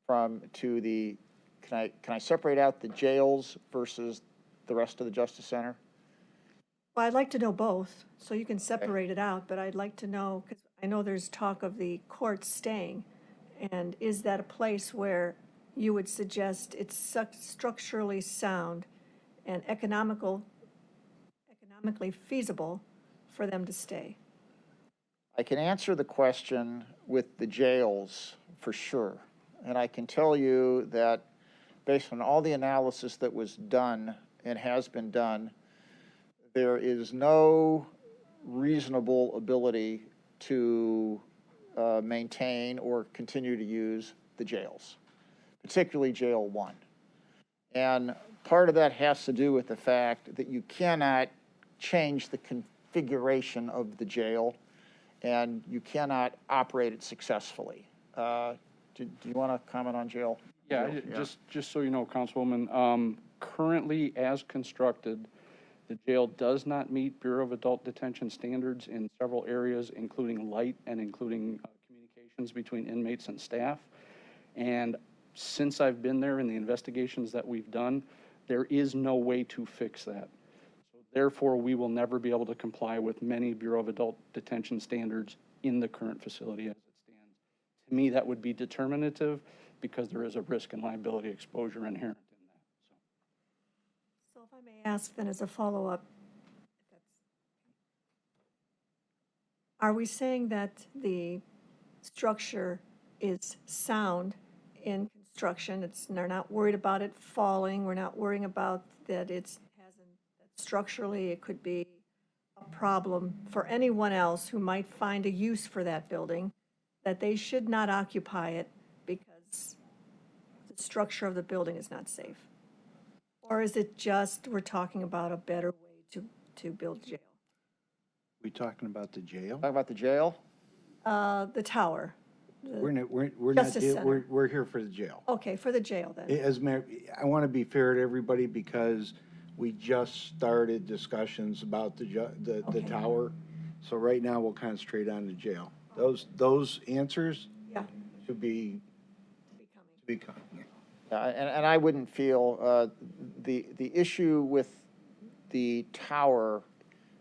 Speaker 6: can I separate out the jails versus the rest of the Justice Center?
Speaker 9: Well, I'd like to know both, so you can separate it out, but I'd like to know, because I know there's talk of the court staying, and is that a place where you would suggest it's structurally sound and economically feasible for them to stay?
Speaker 6: I can answer the question with the jails for sure. And I can tell you that based on all the analysis that was done and has been done, there is no reasonable ability to maintain or continue to use the jails, particularly Jail 1. And part of that has to do with the fact that you cannot change the configuration of the jail and you cannot operate it successfully. Do you want to comment on jail?
Speaker 7: Yeah, just so you know, Councilwoman, currently as constructed, the jail does not meet Bureau of Adult Detention standards in several areas, including light and including communications between inmates and staff. And since I've been there in the investigations that we've done, there is no way to fix that. So therefore, we will never be able to comply with many Bureau of Adult Detention standards in the current facility as it stands. To me, that would be determinative because there is a risk and liability exposure inherent in that.
Speaker 9: So if I may ask then as a follow-up, are we saying that the structure is sound in construction? They're not worried about it falling, we're not worrying about that that structurally it could be a problem for anyone else who might find a use for that building, that they should not occupy it because the structure of the building is not safe? Or is it just we're talking about a better way to build jail?
Speaker 1: We talking about the jail?
Speaker 6: Talk about the jail?
Speaker 9: The tower.
Speaker 1: We're not,
Speaker 9: Justice Center.
Speaker 1: we're here for the jail.
Speaker 9: Okay, for the jail then.
Speaker 1: As mayor, I want to be fair to everybody because we just started discussions about the
Speaker 9: Okay.
Speaker 1: tower. So right now we'll concentrate on the jail. Those answers
Speaker 9: Yeah,
Speaker 1: should be
Speaker 9: becoming.
Speaker 6: And I wouldn't feel, the issue with the tower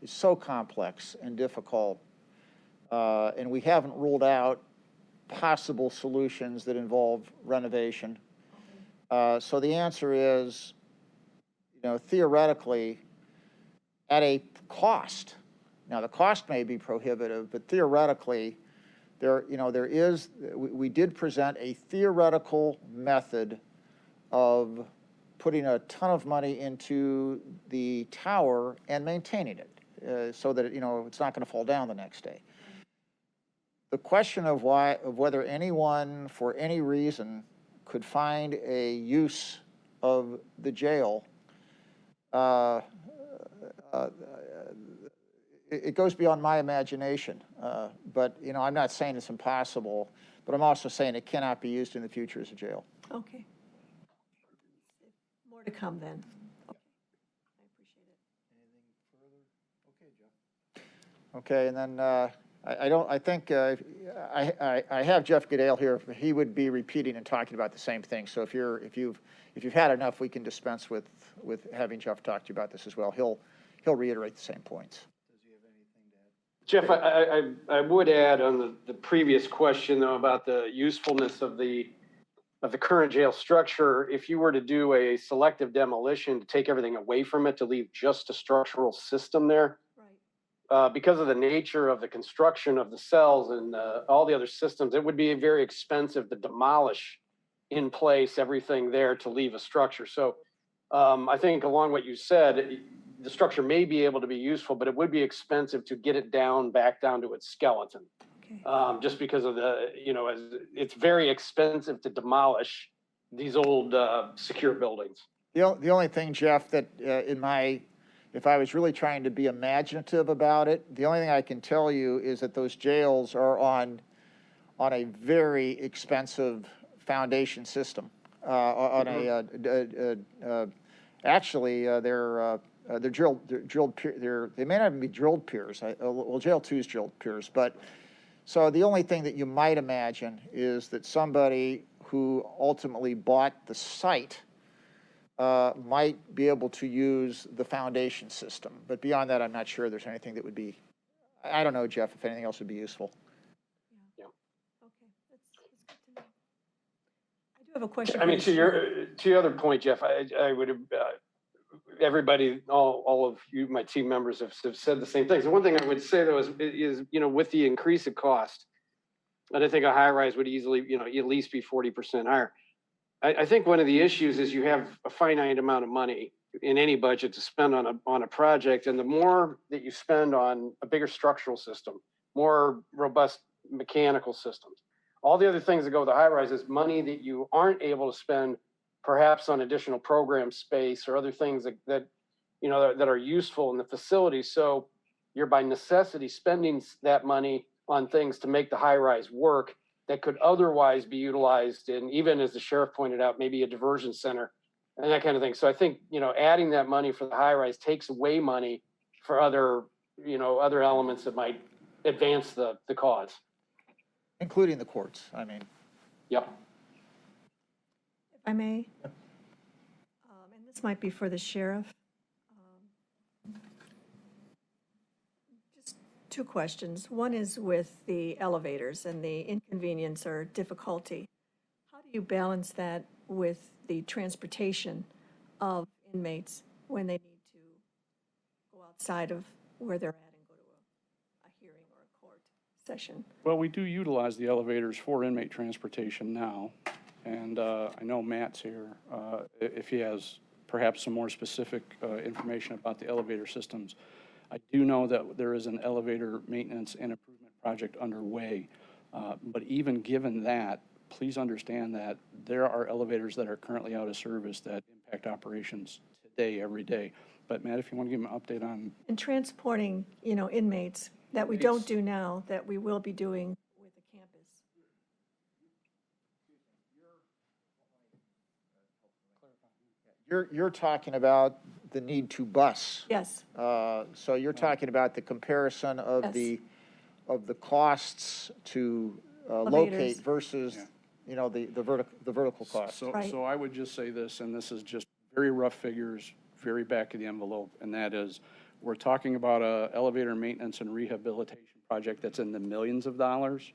Speaker 6: is so complex and difficult, and we haven't ruled out possible solutions that involve renovation. So the answer is, theoretically, at a cost, now the cost may be prohibitive, but theoretically, we did present a theoretical method of putting a ton of money into the tower and maintaining it so that it's not going to fall down the next day. The question of whether anyone for any reason could find a use of the jail, it goes beyond my imagination. But I'm not saying it's impossible, but I'm also saying it cannot be used in the future as a jail.
Speaker 9: Okay. More to come then. Okay. I appreciate it.
Speaker 6: Okay, and then I have Jeff Goodale here. He would be repeating and talking about the same thing. So if you've had enough, we can dispense with having Jeff talk to you about this as well. He'll reiterate the same points.
Speaker 8: Jeff, I would add on the previous question though about the usefulness of the current jail structure. If you were to do a selective demolition to take everything away from it, to leave just a structural system there,
Speaker 9: Right.
Speaker 8: because of the nature of the construction of the cells and all the other systems, it would be very expensive to demolish in place everything there to leave a structure. So I think along what you said, the structure may be able to be useful, but it would be expensive to get it back down to its skeleton.
Speaker 9: Okay.
Speaker 8: Just because of it's very expensive to demolish these old secure buildings.
Speaker 6: The only thing, Jeff, that if I was really trying to be imaginative about it, the only thing I can tell you is that those jails are on a very expensive foundation system. They're drilled piers. They may not even be drilled piers. Well, jail 2 is drilled piers, but so the only thing that you might imagine is that somebody who ultimately bought the site might be able to use the foundation system. But beyond that, I'm not sure there's anything that would be, I don't know, Jeff, if anything else would be useful.
Speaker 9: Okay, that's good to know. I do have a question.
Speaker 8: I
Speaker 9: for
Speaker 8: mean,
Speaker 9: the
Speaker 8: to your other point, Jeff, I would have, everybody, all of you, my team members have said the same things. And one thing I would say though is, you know, with the increase of cost, and I think a high rise would easily, you know, at least be 40% higher. I think one of the issues is you have a finite amount of money in any budget to spend on a project. And the more that you spend on a bigger structural system, more robust mechanical systems, all the other things that go with the high rise is money that you aren't able to spend perhaps on additional program space or other things that you know, that are useful in the facility. So you're by necessity spending that money on things to make the high rise work that could otherwise be utilized in, even as the sheriff pointed out, maybe a diversion center and that kind of thing. So I think, you know, adding that money for the high rise takes away money for other, you know, other elements that might advance the cause.
Speaker 6: Including the courts, I mean.
Speaker 8: Yep.
Speaker 9: If I may, and this might be for the sheriff. Just two questions. One is with the elevators and the inconvenience or difficulty. How do you balance that with the transportation of inmates when they need to go outside of where they're at and go to a hearing or a court session?
Speaker 7: Well, we do utilize the elevators for inmate transportation now, and I know Matt's here. If he has perhaps some more specific information about the elevator systems. I do know that there is an elevator maintenance and improvement project underway, but even given that, please understand that there are elevators that are currently out of service that impact operations today, every day. But Matt, if you want to give him an update on.
Speaker 9: And transporting, you know, inmates that we don't do now, that we will be doing with the campus.
Speaker 6: You're talking about the need to bus.
Speaker 9: Yes,
Speaker 6: So you're talking about the comparison of
Speaker 9: Yes.
Speaker 6: of the costs to locate
Speaker 9: Elevators.
Speaker 6: versus,
Speaker 7: Yeah.
Speaker 6: you know, the vertical cost.
Speaker 9: Right.
Speaker 7: So I would just say this, and this is just very rough figures, very back of the envelope, and that is, we're talking about a elevator maintenance and rehabilitation project that's in the millions of dollars.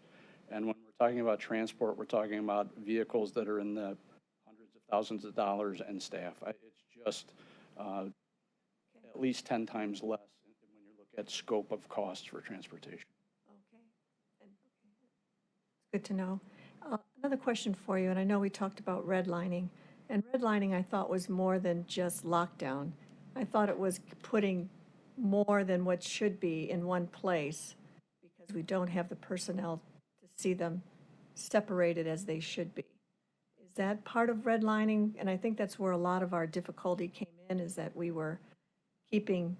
Speaker 7: And when we're talking about transport, we're talking about vehicles that are in the hundreds of thousands of dollars and staff. It's just at least 10 times less when you look at scope of costs for transportation.
Speaker 9: okay. Good to know. Another question for you, and I know we talked about redlining, and redlining I thought was more than just lockdown. I thought it was putting more than what should be in one place because we don't have the personnel to see them separated as they should be. Is that part of redlining? And I think that's where a lot of our difficulty came in, is that we were keeping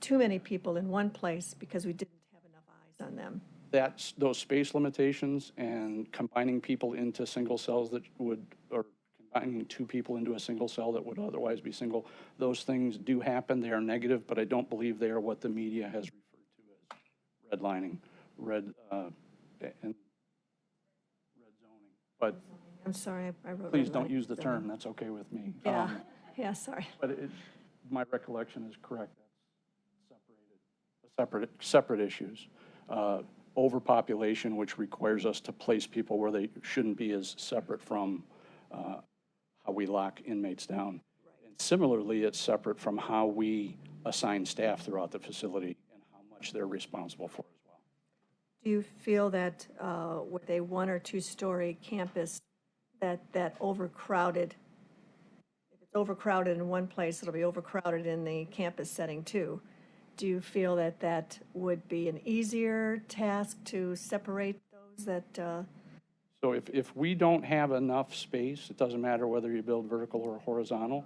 Speaker 9: too many people in one place because we didn't have enough eyes on them.
Speaker 7: That's those space limitations and combining people into single cells that would, or combining two people into a single cell that would otherwise be single, those things do happen. They are negative, but I don't believe they are what the media has referred to as redlining, and red zoning. But
Speaker 9: I'm sorry, I wrote.
Speaker 7: please
Speaker 9: redlining.
Speaker 7: don't use the term. That's okay with me.
Speaker 9: Yeah, yeah, sorry.
Speaker 7: But my recollection is correct. That's separate issues. Overpopulation, which requires us to place people where they shouldn't be, is separate from how we lock inmates down. And similarly, it's separate from how we assign staff throughout the facility and how much they're responsible for as well.
Speaker 9: Do you feel that with a 1 or 2 story campus, that overcrowded, if it's overcrowded in one place, it'll be overcrowded in the campus setting too? Do you feel that that would be an easier task to separate those that,
Speaker 7: So if we don't have enough space, it doesn't matter whether you build vertical or horizontal.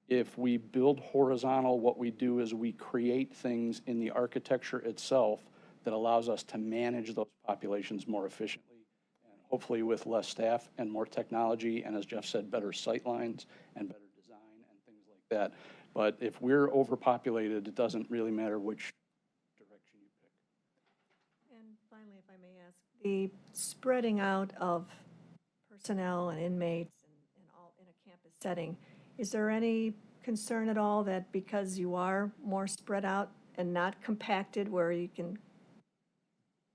Speaker 7: If we build horizontal, what we do is we create things in the architecture itself that allows us to manage those populations more efficiently, and hopefully with less staff and more technology, and as Jeff said, better sight lines and better design and things like that. But if we're overpopulated, it doesn't really matter which direction you pick.
Speaker 9: and finally, if I may ask, the spreading out of personnel and inmates and all in a campus setting, Is there any concern at all that because you are more spread out and not compacted where you can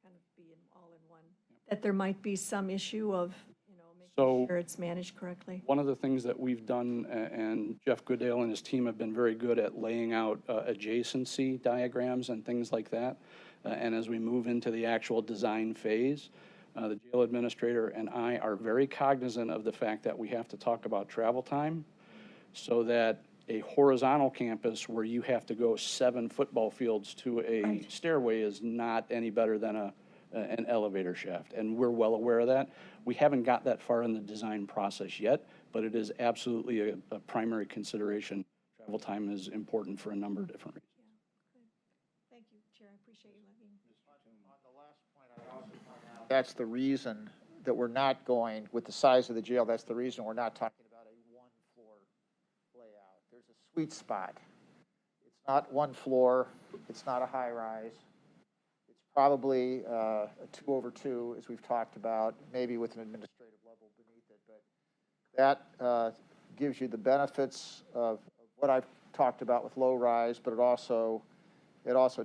Speaker 9: kind of be all in one, that there might be some issue of,
Speaker 7: So-
Speaker 9: making sure it's managed correctly?
Speaker 7: One of the things that we've done, and Jeff Goodale and his team have been very good at laying out adjacency diagrams and things like that. And as we move into the actual design phase, the jail administrator and I are very cognizant of the fact that we have to talk about travel time so that a horizontal campus where you have to go 7 football fields to a stairway is not any better than an elevator shaft, and we're well aware of that. We haven't got that far in the design process yet, but it is absolutely a primary consideration. Travel time is important for a number of different reasons.
Speaker 9: Thank you, Chair, I appreciate you letting me.
Speaker 6: On the last point, I also point out that's the reason that we're not going, with the size of the jail, that's the reason we're not talking about a one-floor layout. There's a sweet spot. It's not one floor, it's not a high-rise. It's probably a 2-over-2, as we've talked about, maybe with an administrative level beneath it. But that gives you the benefits of what I've talked about with low-rise, but it also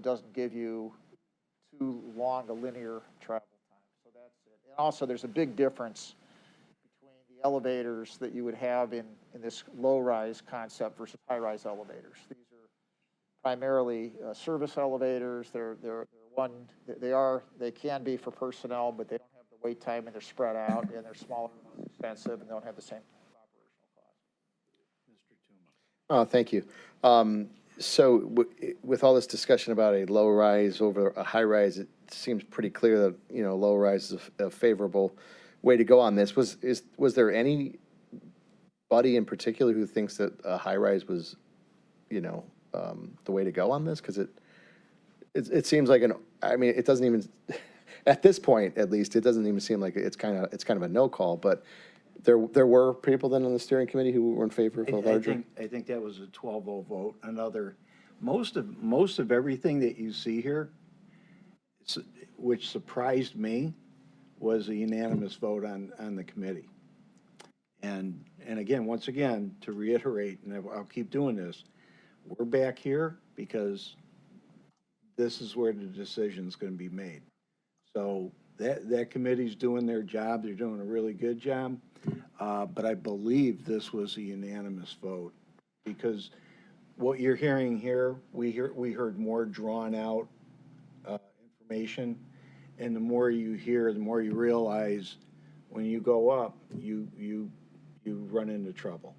Speaker 6: doesn't give you too long a linear travel time. So that's it. And also, there's a big difference between the elevators that you would have in this low-rise concept versus high-rise elevators. These are primarily service elevators. They can be for personnel, but they don't have the wait time, and they're spread out, and they're smaller, more expensive, and don't have the same operational cost.
Speaker 10: Thank you. So with all this discussion about a low rise over a high rise, it seems pretty clear that, low rise is a favorable way to go on this. Was there anybody in particular who thinks that a high rise was, the way to go on this? Because it seems like it doesn't even, at this point, at least, it doesn't even seem like it's kind of a no call, but there were people then on the steering committee who were in favor of a larger.
Speaker 1: I think that was a 12-0 vote. Most of everything that you see here, which surprised me, was a unanimous vote on the committee. And again, once again, to reiterate, and I'll keep doing this, we're back here because this is where the decision's going to be made. So that committee's doing their job. They're doing a really good job. But I believe this was a unanimous vote because what you're hearing here, we heard more drawn out information, and the more you hear, the more you realize when you go up, you run into trouble.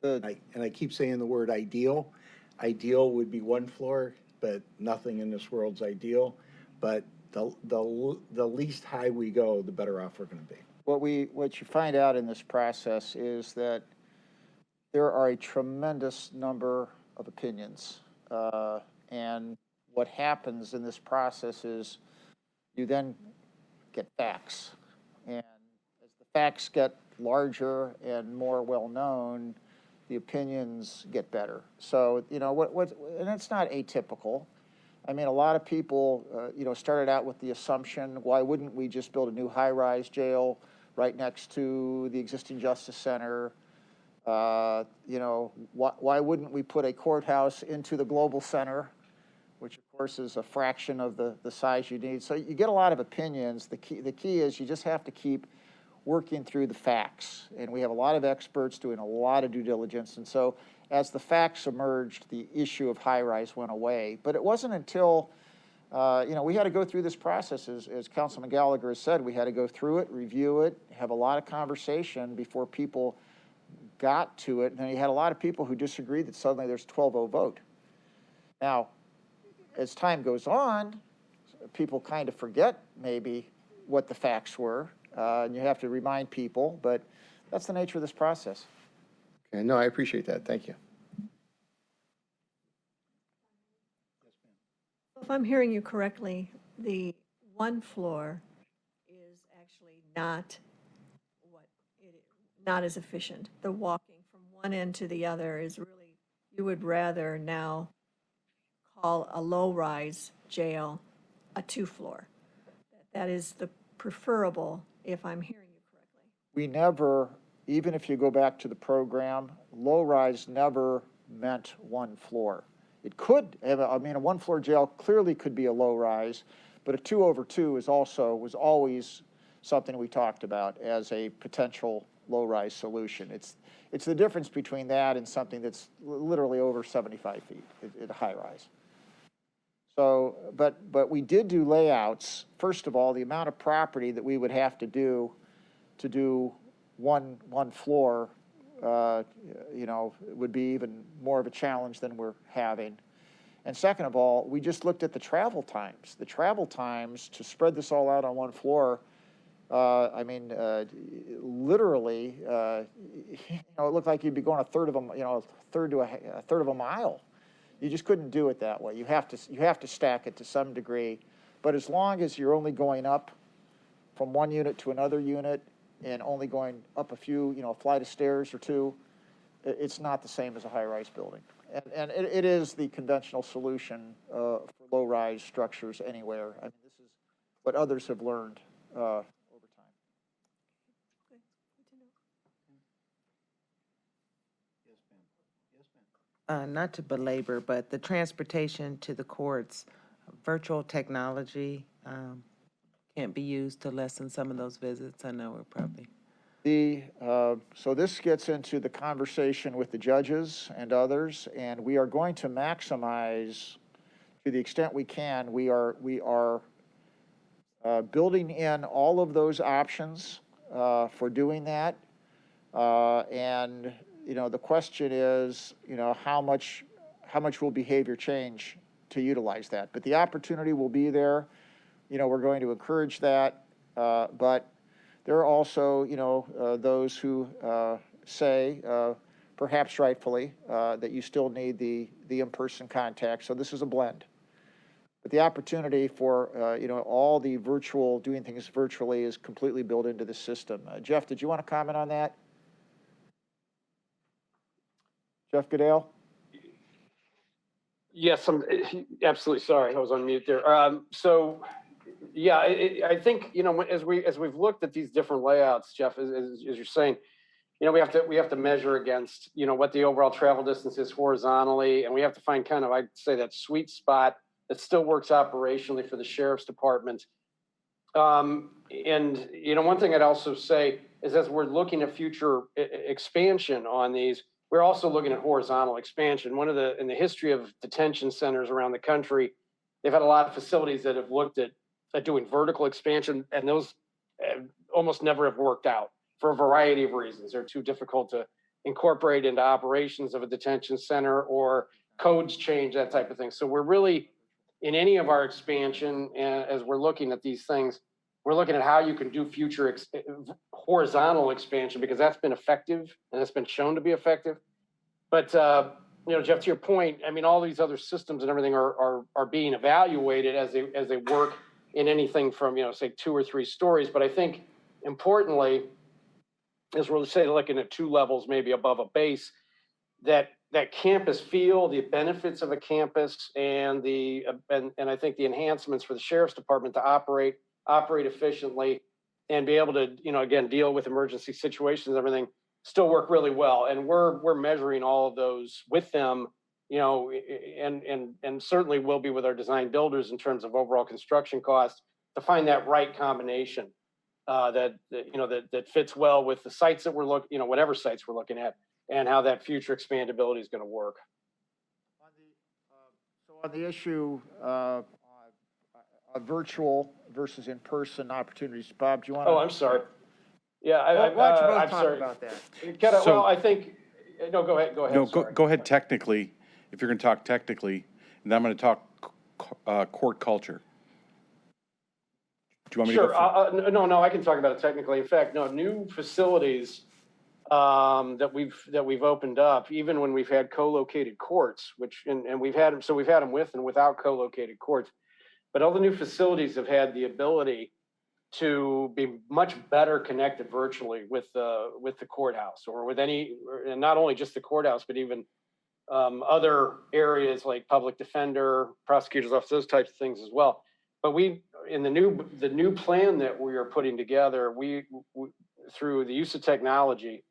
Speaker 1: And I keep saying the word ideal. Ideal would be one floor, but nothing in this world's ideal. But the least high we go, the better off we're going to be.
Speaker 6: What you find out in this process is that there are a tremendous number of opinions. And what happens in this process is you then get facts. And as the facts get larger and more well-known, the opinions get better. So, and it's not atypical. I mean, a lot of people, started out with the assumption, why wouldn't we just build a new high-rise jail right next to the existing Justice Center? Why wouldn't we put a courthouse into the Global Center, which of course is a fraction of the size you need? So you get a lot of opinions. The key is you just have to keep working through the facts. And we have a lot of experts doing a lot of due diligence. And so as the facts emerged, the issue of high-rise went away. But it wasn't until, we had to go through this process, as Councilman Gallagher has said, we had to go through it, review it, have a lot of conversation before people got to it. And then you had a lot of people who disagreed that suddenly there's a 12-0 vote. Now, as time goes on, people kind of forget maybe what the facts were, and you have to remind people, but that's the nature of this process.
Speaker 10: Okay, no, I appreciate that. Thank you.
Speaker 9: If I'm hearing you correctly, the one floor is actually not as efficient. The walking from one end to the other is really, you would rather now call a low-rise jail a 2-floor. That is the preferable, if I'm hearing you correctly.
Speaker 6: We never even if you go back to the program, low-rise never meant one floor. It could have, I mean, a one-floor jail clearly could be a low-rise, but a 2/2 was always something we talked about as a potential low-rise solution. It's the difference between that and something that's literally over 75 feet at a high-rise. So, but we did do layouts. First of all, the amount of property that we would have to do one floor, you know, would be even more of a challenge than we're having. And second of all, we just looked at the travel times. The travel times to spread this all out on one floor, I mean, literally, you know, it looked like you'd be going a third of a mile. You just couldn't do it that way. You have to stack it to some degree. But as long as you're only going up from one unit to another unit and only going up a few, you know, a flight of stairs or two, it's not the same as a high-rise building. And it is the conventional solution for low-rise structures anywhere. I mean, this is what others have learned over time.
Speaker 3: Not to belabor, but the transportation to the courts, virtual technology can't be used to lessen some of those visits. I know we're probably.
Speaker 6: So this gets into the conversation with the judges and others, and we are going to maximize, to the extent we can, we are building in all of those options for doing that. And, you know, the question is, you know, how much will behavior change to utilize that? But the opportunity will be there. You know, we're going to encourage that, but there are also, you know, those who say, perhaps rightfully, that you still need the in-person contact. So this is a blend. But the opportunity for, you know, all the virtual, doing things virtually is completely built into the system. Jeff, did you want to comment on that? Jeff Goodale?
Speaker 8: Yes, I'm absolutely sorry. I was on mute there. So, yeah, I think, you know, as we've looked at these different layouts, Jeff, as you're saying, you know, we have to measure against, you know, what the overall travel distance is horizontally, and we have to find kind of, I'd say, that sweet spot that still works operationally for the sheriff's department. And, you know, one thing I'd also say is as we're looking at future expansion on these, we're also looking at horizontal expansion. In the history of detention centers around the country, they've had a lot of facilities that have looked at doing vertical expansion, and those almost never have worked out for a variety of reasons. They're too difficult to incorporate into operations of a detention center, or codes change, that type of thing. So we're really, in any of our expansion, as we're looking at these things, we're looking at how you can do future horizontal expansion, because that's been effective and it's been shown to be effective. But you know, Jeff, to your point, I mean, all these other systems and everything are being evaluated as they work in anything from, you know, say 2 or 3 stories. But I think importantly, as we're say looking at 2 levels, maybe above a base, that campus feel, the benefits of a campus, and and I think the enhancements for the sheriff's department to operate efficiently and be able to, you know, again, deal with emergency situations and everything, still work really well. And we're measuring all of those with them, you know, and certainly will be with our design builders in terms of overall construction costs to find that right combination that fits well with the sites that we're looking, you know, whatever sites we're looking at, and how that future expandability is going to work.
Speaker 6: So on the issue of virtual versus in-person opportunities, Bob, do you want to?
Speaker 8: Oh, I'm sorry. Yeah,
Speaker 6: why don't you both
Speaker 8: I'm
Speaker 6: talk
Speaker 8: sorry
Speaker 6: about that?
Speaker 8: Well, I think, no, go ahead.
Speaker 11: No,
Speaker 8: sorry.
Speaker 11: go ahead technically, if you're going to talk technically, and then I'm going to talk court culture. Do you want me
Speaker 8: Sure.
Speaker 11: to go?
Speaker 8: No, I can talk about it technically. In fact, no, new facilities that we've opened up, even when we've had co-located courts, and we've had them with and without co-located courts, but all the new facilities have had the ability to be much better connected virtually with the courthouse, or with and not only just the courthouse, but even other areas like public defender, prosecutor's office, those types of things as well. But in the new plan that we are putting together, we through the use of technology,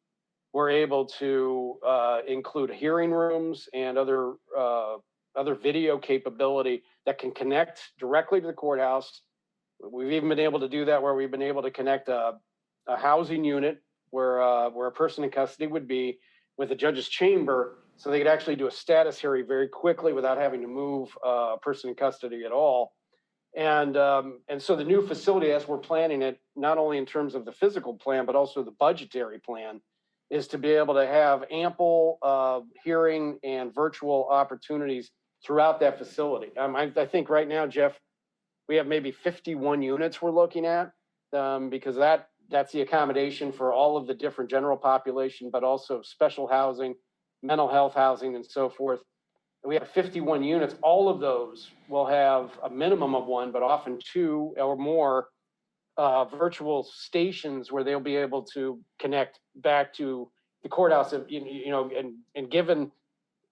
Speaker 8: we're able to include hearing rooms and other video capability that can connect directly to the courthouse. We've even been able to do that where we've been able to connect a housing unit where a person in custody would be with the judge's chamber, so they could actually do a status hearing very quickly without having to move a person in custody at all. And so the new facility, as we're planning it, not only in terms of the physical plan, but also the budgetary plan, is to be able to have ample hearing and virtual opportunities throughout that facility. I think right now, Jeff, we have maybe 51 units we're looking at, because that's the accommodation for all of the different general population, but also special housing, mental health housing, and so forth. And we have 51 units. All of those will have a minimum of one, but often two or more virtual stations where they'll be able to connect back to the courthouse. And given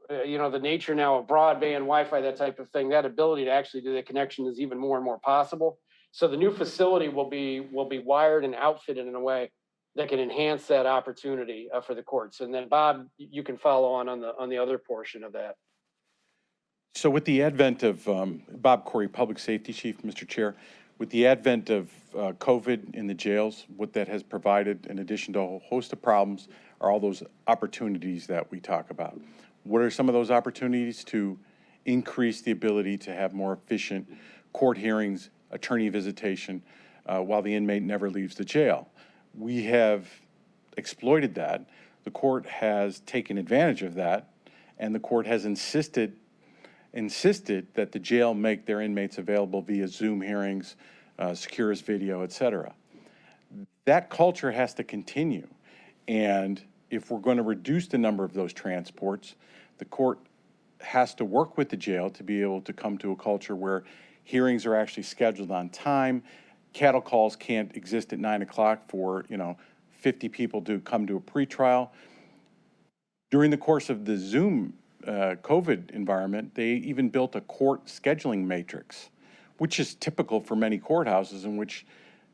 Speaker 8: the nature now of broadband, Wi-Fi, that type of thing, that ability to actually do that connection is even more and more possible. So the new facility will be wired and outfitted in a way that can enhance that opportunity for the courts. And then Bob, you can follow on the other portion of that.
Speaker 11: So with the advent of, Bob Corey, Public Safety Chief, Mr. Chair, with the advent of COVID in the jails, what that has provided, in addition to a whole host of problems, are all those opportunities that we talk about. What are some of those opportunities? To increase the ability to have more efficient court hearings, attorney visitation, while the inmate never leaves the jail. We have exploited that. The court has taken advantage of that, and the court has insisted that the jail make their inmates available via Zoom hearings, securus video, et cetera. That culture has to continue. And if we're going to reduce the number of those transports, the court has to work with the jail to be able to come to a culture where hearings are actually scheduled on time. Cattle calls can't exist at 9 o'clock for, 50 people to come to a pretrial. During the course of the Zoom COVID environment, they even built a court scheduling matrix, which is typical for many courthouses in which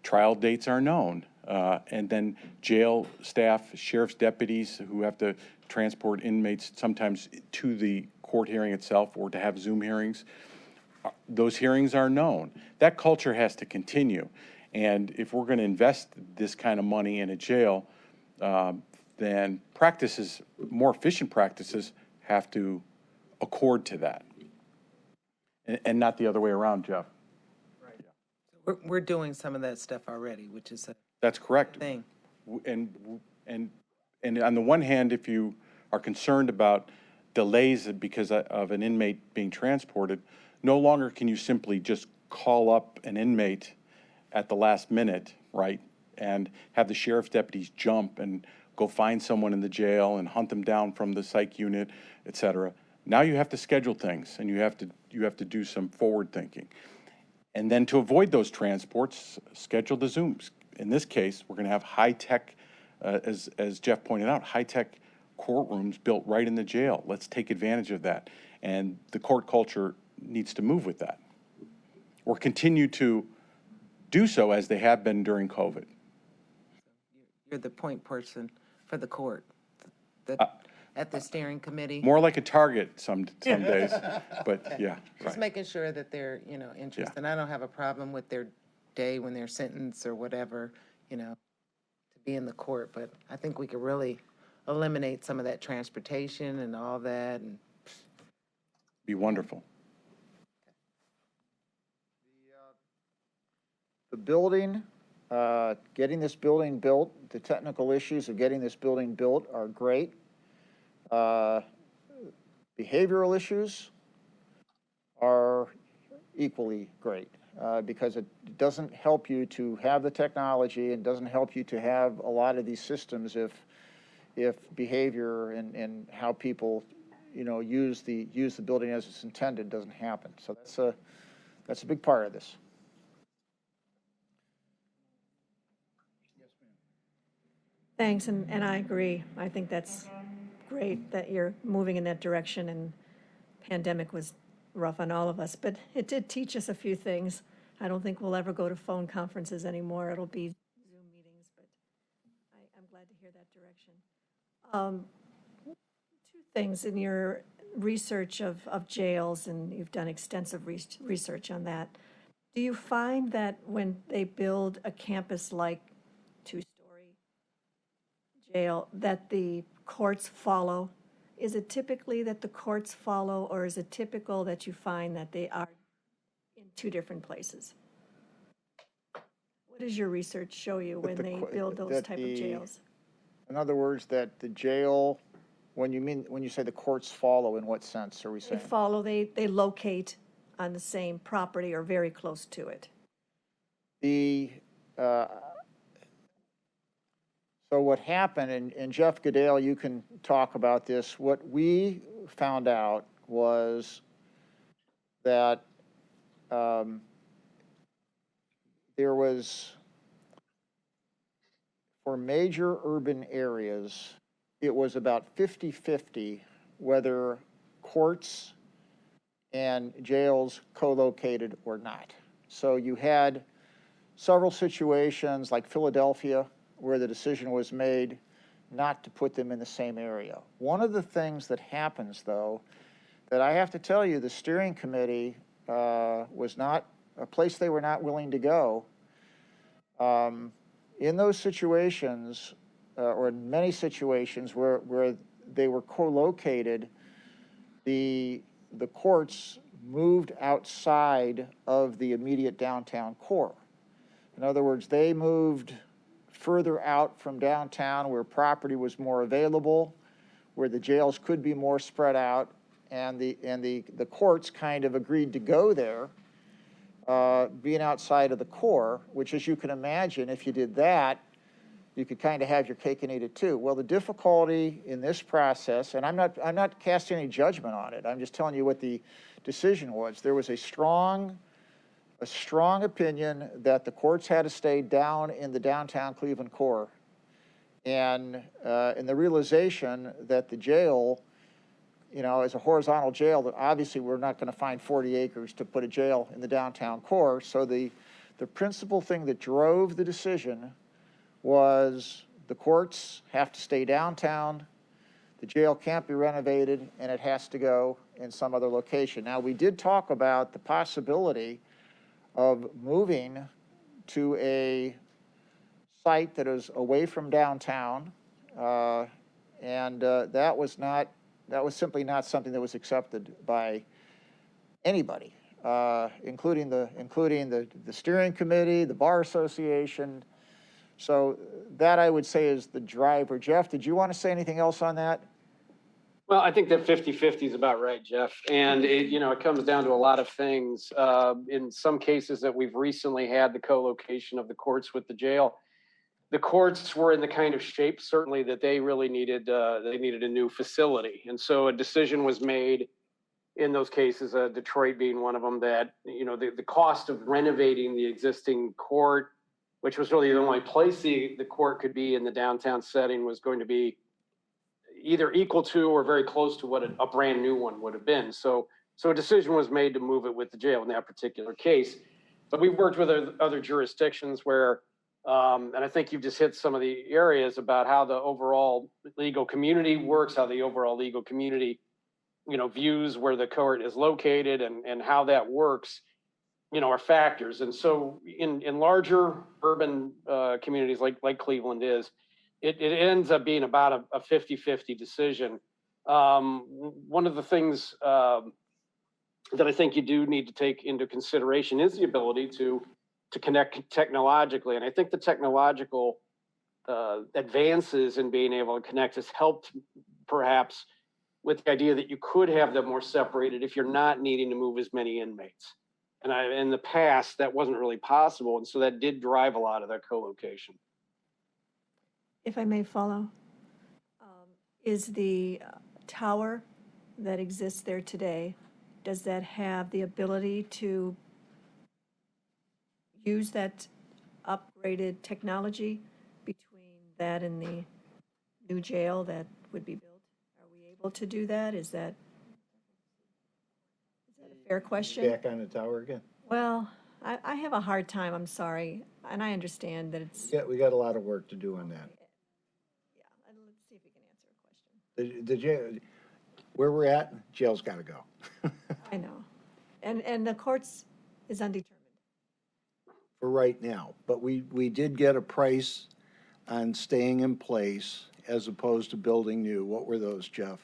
Speaker 11: trial dates are known. And then jail staff, sheriff's deputies who have to transport inmates sometimes to the court hearing itself or to have Zoom hearings, those hearings are known. That culture has to continue. And if we're going to invest this kind of money in a jail, then practices, more efficient practices, have to accord to that. And not the other way around, Jeff.
Speaker 3: We're doing some of that stuff already, which is a
Speaker 11: That's correct.
Speaker 3: thing.
Speaker 11: And on the one hand, if you are concerned about delays because of an inmate being transported, no longer can you simply just call up an inmate at the last minute, right, and have the sheriff's deputies jump and go find someone in the jail and hunt them down from the psych unit, et cetera. Now you have to schedule things, and you have to do some forward thinking. And then to avoid those transports, schedule the Zooms. In this case, we're going to have high-tech, as Jeff pointed out, high-tech courtrooms built right in the jail. Let's take advantage of that. And the court culture needs to move with that, or continue to do so as they have been during COVID.
Speaker 3: You're the point person for the court at the steering committee.
Speaker 11: More like a target some days, but yeah,
Speaker 3: Just
Speaker 11: right.
Speaker 3: making sure that they're, interested. And I don't have a problem with their day when they're sentenced or whatever, to be in the court. But I think we could really eliminate some of that transportation and all that. And
Speaker 11: Be wonderful.
Speaker 6: The building, getting this building built, the technical issues of getting this building built are great. Behavioral issues are equally great because it doesn't help you to have the technology and doesn't help you to have a lot of these systems if behavior and how people use the building as it's intended doesn't happen. So that's a big part of this.
Speaker 9: Thanks, and I agree. I think that's great that you're moving in that direction, and pandemic was rough on all of us, but it did teach us a few things. I don't think we'll ever go to phone conferences anymore. It'll be Zoom meetings, but I'm glad to hear that direction. Two things in your research of jails, and you've done extensive research on that. Do you find that when they build a campus-like two-story jail, that the courts follow? Is it typically that the courts follow, or is it typical that you find that they are in two different places? What does your research show you when they build those type of jails?
Speaker 6: In other words, that the jail, when you say the courts follow, in what sense are we
Speaker 9: They
Speaker 6: saying?
Speaker 9: follow, they locate on the same property or very close to it.
Speaker 6: So what happened, and Jeff Goodale, you can talk about this, what we found out was that there was, for major urban areas, it was about 50-50 whether courts and jails co-located or not. So you had several situations like Philadelphia where the decision was made not to put them in the same area. One of the things that happens, though, that I have to tell you, the steering committee was not a place they were not willing to go. In those situations, or in many situations where they were co-located, the courts moved outside of the immediate downtown core. In other words, they moved further out from downtown where property was more available, where the jails could be more spread out, and the courts kind of agreed to go there, being outside of the core, which, as you can imagine, if you did that, you could kind of have your cake and eat it too. Well, the difficulty in this process, and I'm not casting any judgment on it, I'm just telling you what the decision was. There was a strong opinion that the courts had to stay down in the downtown Cleveland core, and in the realization that the jail, you know, as a horizontal jail, that obviously we're not going to find 40 acres to put a jail in the downtown core. So the principal thing that drove the decision was the courts have to stay downtown, the jail can't be renovated, and it has to go in some other location. Now, we did talk about the possibility of moving to a site that is away from downtown, and that was simply not something that was accepted by anybody, including the steering committee, the bar association. So that, I would say, is the driver. Jeff, did you want to say anything else on that?
Speaker 8: Well, I think that 50-50 is about right, Jeff. And it comes down to a lot of things. In some cases that we've recently had the co-location of the courts with the jail, the courts were in the kind of shape, certainly, that they really needed a new facility. And so a decision was made in those cases, Detroit being one of them, that, the cost of renovating the existing court, which was really the only place the court could be in the downtown setting, was going to be either equal to or very close to what a brand new one would have been. So a decision was made to move it with the jail in that particular case. But we've worked with other jurisdictions where, and I think you've just hit some of the areas about how the overall legal community works, how the overall legal community, views where the court is located and how that works, are factors. And so in larger urban communities like Cleveland is, it ends up being about a 50-50 decision. One of the things that I think you do need to take into consideration is the ability to connect technologically. And I think the technological advances in being able to connect has helped perhaps with the idea that you could have them more separated if you're not needing to move as many inmates. And in the past, that wasn't really possible. And so that did drive a lot of that co-location.
Speaker 9: If I may follow, is the tower that exists there today, does that have the ability to use that upgraded technology between that and the new jail that would be built? Are we able to do that? Is that a fair question?
Speaker 1: Back on the tower again.
Speaker 9: Well, I have a hard time, I'm sorry, and I understand that it's,
Speaker 1: Yeah, we got a lot of work to do on that.
Speaker 9: yeah, let's see if we can answer a
Speaker 1: The jail, where we're at, jail's gotta go.
Speaker 9: I know. And the courts is undetermined.
Speaker 1: For right now, but we did get a price on staying in place as opposed to building new. What were those, Jeff?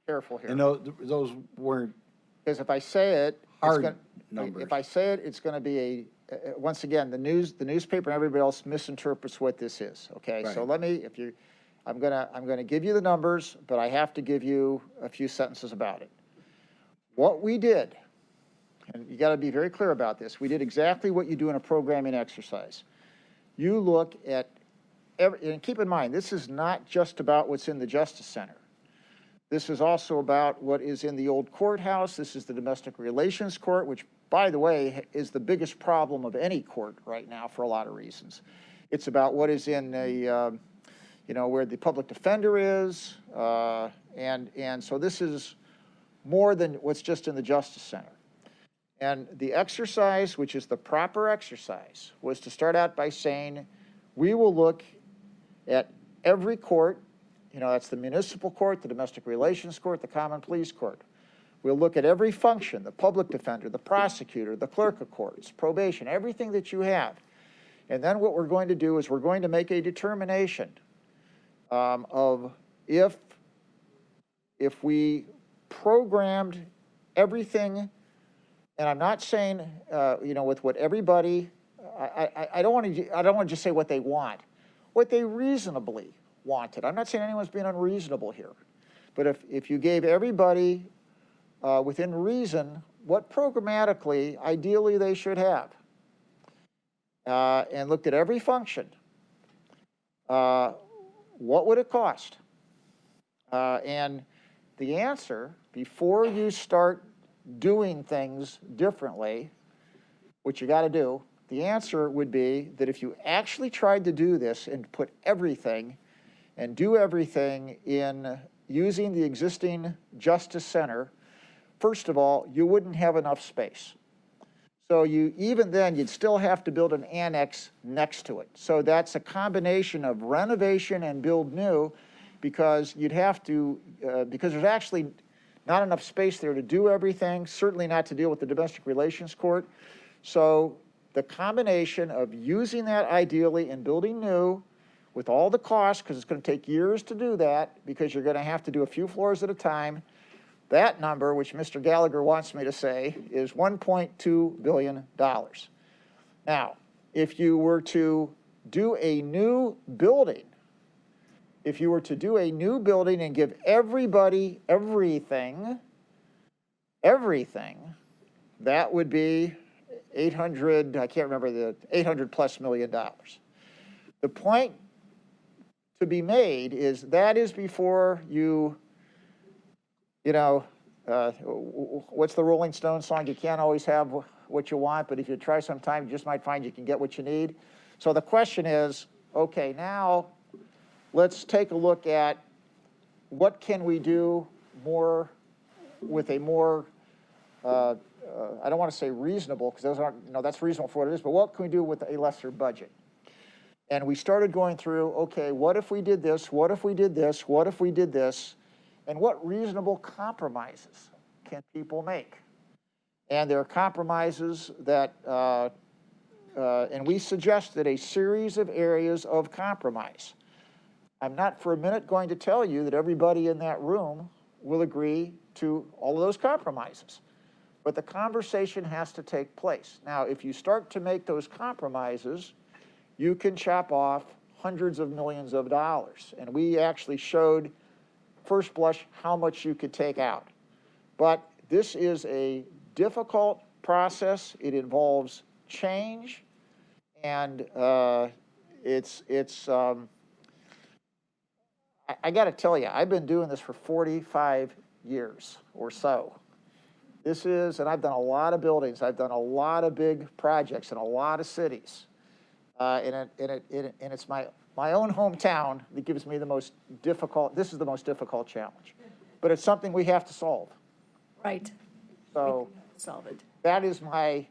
Speaker 6: Careful here.
Speaker 1: And those weren't
Speaker 6: Because if I say it,
Speaker 1: hard numbers.
Speaker 6: if I say it, it's going to be once again, the newspaper and everybody else misinterprets what this is. Okay, so
Speaker 1: Right.
Speaker 6: let me, I'm gonna give you the numbers, but I have to give you a few sentences about it. What we did, and you got to be very clear about this, we did exactly what you do in a programming exercise. You look at and keep in mind, this is not just about what's in the Justice Center. This is also about what is in the old courthouse. This is the domestic relations court, which, by the way, is the biggest problem of any court right now for a lot of reasons. It's about what is in the, where the public defender is. And so this is more than what's just in the Justice Center. And the exercise, which is the proper exercise, was to start out by saying, we will look at every court. That's the municipal court, the domestic relations court, the common pleas court. We'll look at every function, the public defender, the prosecutor, the clerk of courts, probation, everything that you have. And then what we're going to do is we're going to make a determination of if we programmed everything, and I'm not saying, with what everybody, I don't want to just say what they want, what they reasonably wanted. I'm not saying anyone's being unreasonable here, but if you gave everybody within reason what programmatically, ideally they should have, and looked at every function, what would it cost? And the answer, before you start doing things differently, which you got to do, the answer would be that if you actually tried to do this and put everything and do everything in using the existing Justice Center, first of all, you wouldn't have enough space. So even then, you'd still have to build an annex next to it. So that's a combination of renovation and build new, because you'd have to, because there's actually not enough space there to do everything, certainly not to deal with the domestic relations court. So the combination of using that ideally and building new, with all the costs, because it's going to take years to do that, because you're going to have to do a few floors at a time, that number, which Mr. Gallagher wants me to say, is $1.2 billion. Now, if you were to do a new building, and give everybody everything, that would be $800+ million. The point to be made is that is before what's the Rolling Stones song? You can't always have what you want, but if you try sometime, you just might find you can get what you need. So the question is, okay, now let's take a look at what can we do more with a more, I don't want to say reasonable, because those aren't, that's reasonable for what it is, but what can we do with a lesser budget? And we started going through, okay, what if we did this? What if we did this? What if we did this? And what reasonable compromises can people make? And there are compromises that, and we suggested a series of areas of compromise. I'm not for a minute going to tell you that everybody in that room will agree to all of those compromises, but the conversation has to take place. Now, if you start to make those compromises, you can chop off hundreds of millions of dollars. And we actually showed, first blush, how much you could take out. But this is a difficult process. It involves change, and I got to tell you, I've been doing this for 45 years or so. And I've done a lot of buildings. I've done a lot of big projects in a lot of cities. And it's my own hometown that gives me the most difficult, this is the most difficult challenge. But it's something we have to solve.
Speaker 9: Right.
Speaker 6: So
Speaker 9: Solve it.
Speaker 6: that is my,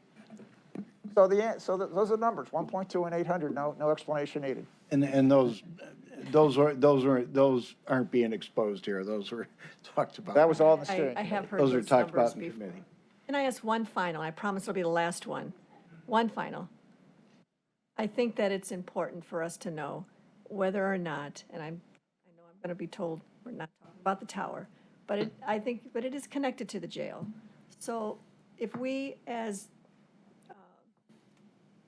Speaker 6: those are the numbers, 1.2 and 800, no explanation needed.
Speaker 1: And those, those aren't being exposed here. Those were talked about.
Speaker 6: That was all in the
Speaker 9: I
Speaker 6: steering
Speaker 9: I have
Speaker 6: committee.
Speaker 9: heard
Speaker 1: Those are
Speaker 9: those
Speaker 1: talked
Speaker 9: numbers
Speaker 1: about in
Speaker 9: before.
Speaker 1: committee.
Speaker 9: Can I ask one final? I promise it'll be the last one. One final. I think that it's important for us to know whether or not, and I know I'm going to be told we're not talking about the tower, but it is connected to the jail. So if we, as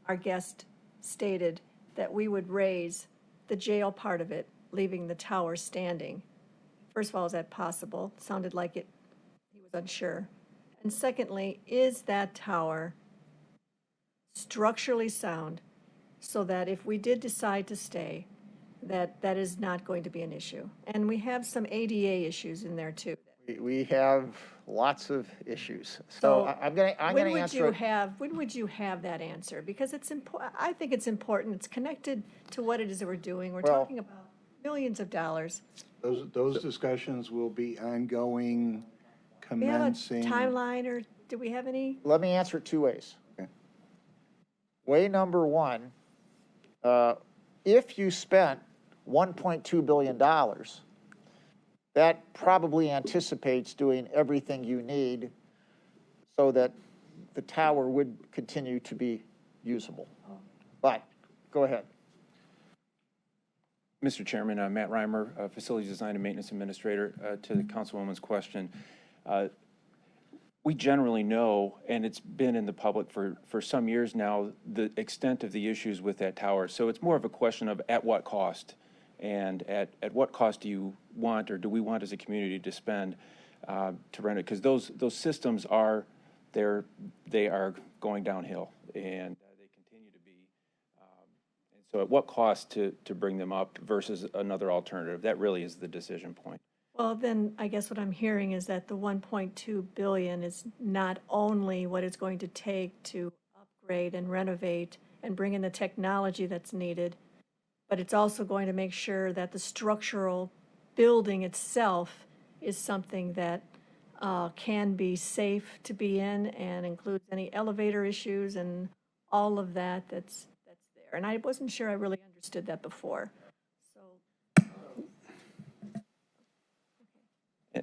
Speaker 9: our guest stated, that we would raise the jail part of it, leaving the tower standing, first of all, is that possible? Sounded like he was unsure. And secondly, is that tower structurally sound so that if we did decide to stay, that is not going to be an issue? And we have some ADA issues in there too.
Speaker 6: We have lots of issues. So
Speaker 9: So
Speaker 6: I'm going to answer it.
Speaker 9: When would you have that answer? Because it's important, I think it's important, it's connected to what it is that we're doing. We're
Speaker 6: Well-
Speaker 9: talking about millions of dollars.
Speaker 1: Those discussions will be ongoing,
Speaker 9: Do we have a
Speaker 1: commencing.
Speaker 9: timeline, or do we have any?
Speaker 6: Let me answer it two ways.
Speaker 1: Okay.
Speaker 6: Way number one, if you spent $1.2 billion, that probably anticipates doing everything you need so that the tower would continue to be usable. But, go ahead.
Speaker 12: Mr. Chairman, Matt Reimer, Facilities Design and Maintenance Administrator, to the Councilwoman's question. We generally know, and it's been in the public for some years now, the extent of the issues with that tower. So it's more of a question of at what cost, and at what cost do you want, or do we want as a community to spend to rent it? Because those systems they are going downhill, and they continue to be. And so at what cost to bring them up versus another alternative? That really is the decision point.
Speaker 9: Well, then, I guess what I'm hearing is that the 1.2 billion is not only what it's going to take to upgrade and renovate and bring in the technology that's needed, but it's also going to make sure that the structural building itself is something that can be safe to be in and includes any elevator issues and all of that that's there. And I wasn't sure I really understood that before.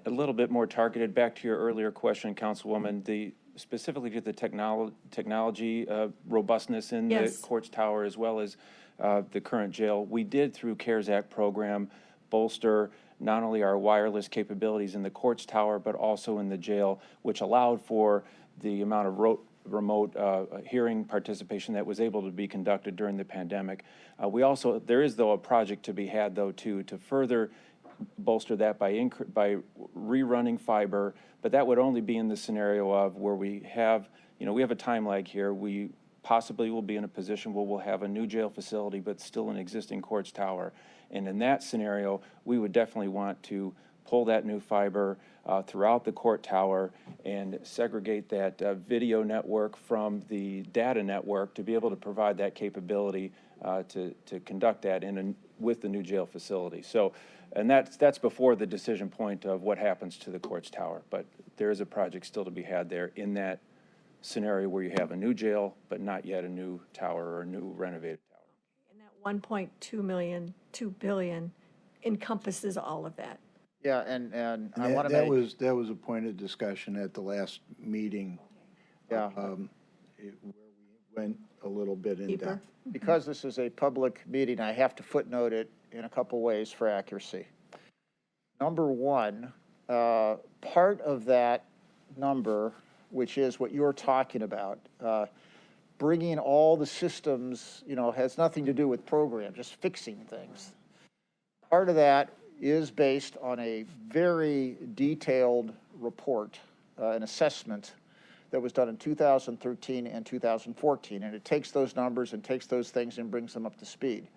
Speaker 12: A little bit more targeted, back to your earlier question, Councilwoman, specifically to the technology robustness in
Speaker 9: Yes.
Speaker 12: the courts tower as well as the current jail. We did, through CARES Act program, bolster not only our wireless capabilities in the courts tower, but also in the jail, which allowed for the amount of remote hearing participation that was able to be conducted during the pandemic. There is, though, a project to be had, though, to further bolster that by rerunning fiber, but that would only be in the scenario of where we have a time lag here. We possibly will be in a position where we'll have a new jail facility, but still an existing courts tower. And in that scenario, we would definitely want to pull that new fiber throughout the court tower and segregate that video network from the data network to be able to provide that capability to conduct that with the new jail facility. So, and that's before the decision point of what happens to the courts tower. But there is a project still to be had there in that scenario where you have a new jail, but not yet a new tower or a new renovated tower.
Speaker 9: And that 2 billion encompasses all of that.
Speaker 6: Yeah, and I want to make...
Speaker 1: That was a point of discussion at the last meeting.
Speaker 6: Yeah.
Speaker 1: Where we went a little bit in
Speaker 9: Deeper.
Speaker 1: depth.
Speaker 6: Because this is a public meeting, I have to footnote it in a couple ways for accuracy. Number one, part of that number, which is what you're talking about, bringing all the systems, has nothing to do with program, just fixing things. Part of that is based on a very detailed report, an assessment that was done in 2013 and 2014, and it takes those numbers and takes those things and brings them up to speed.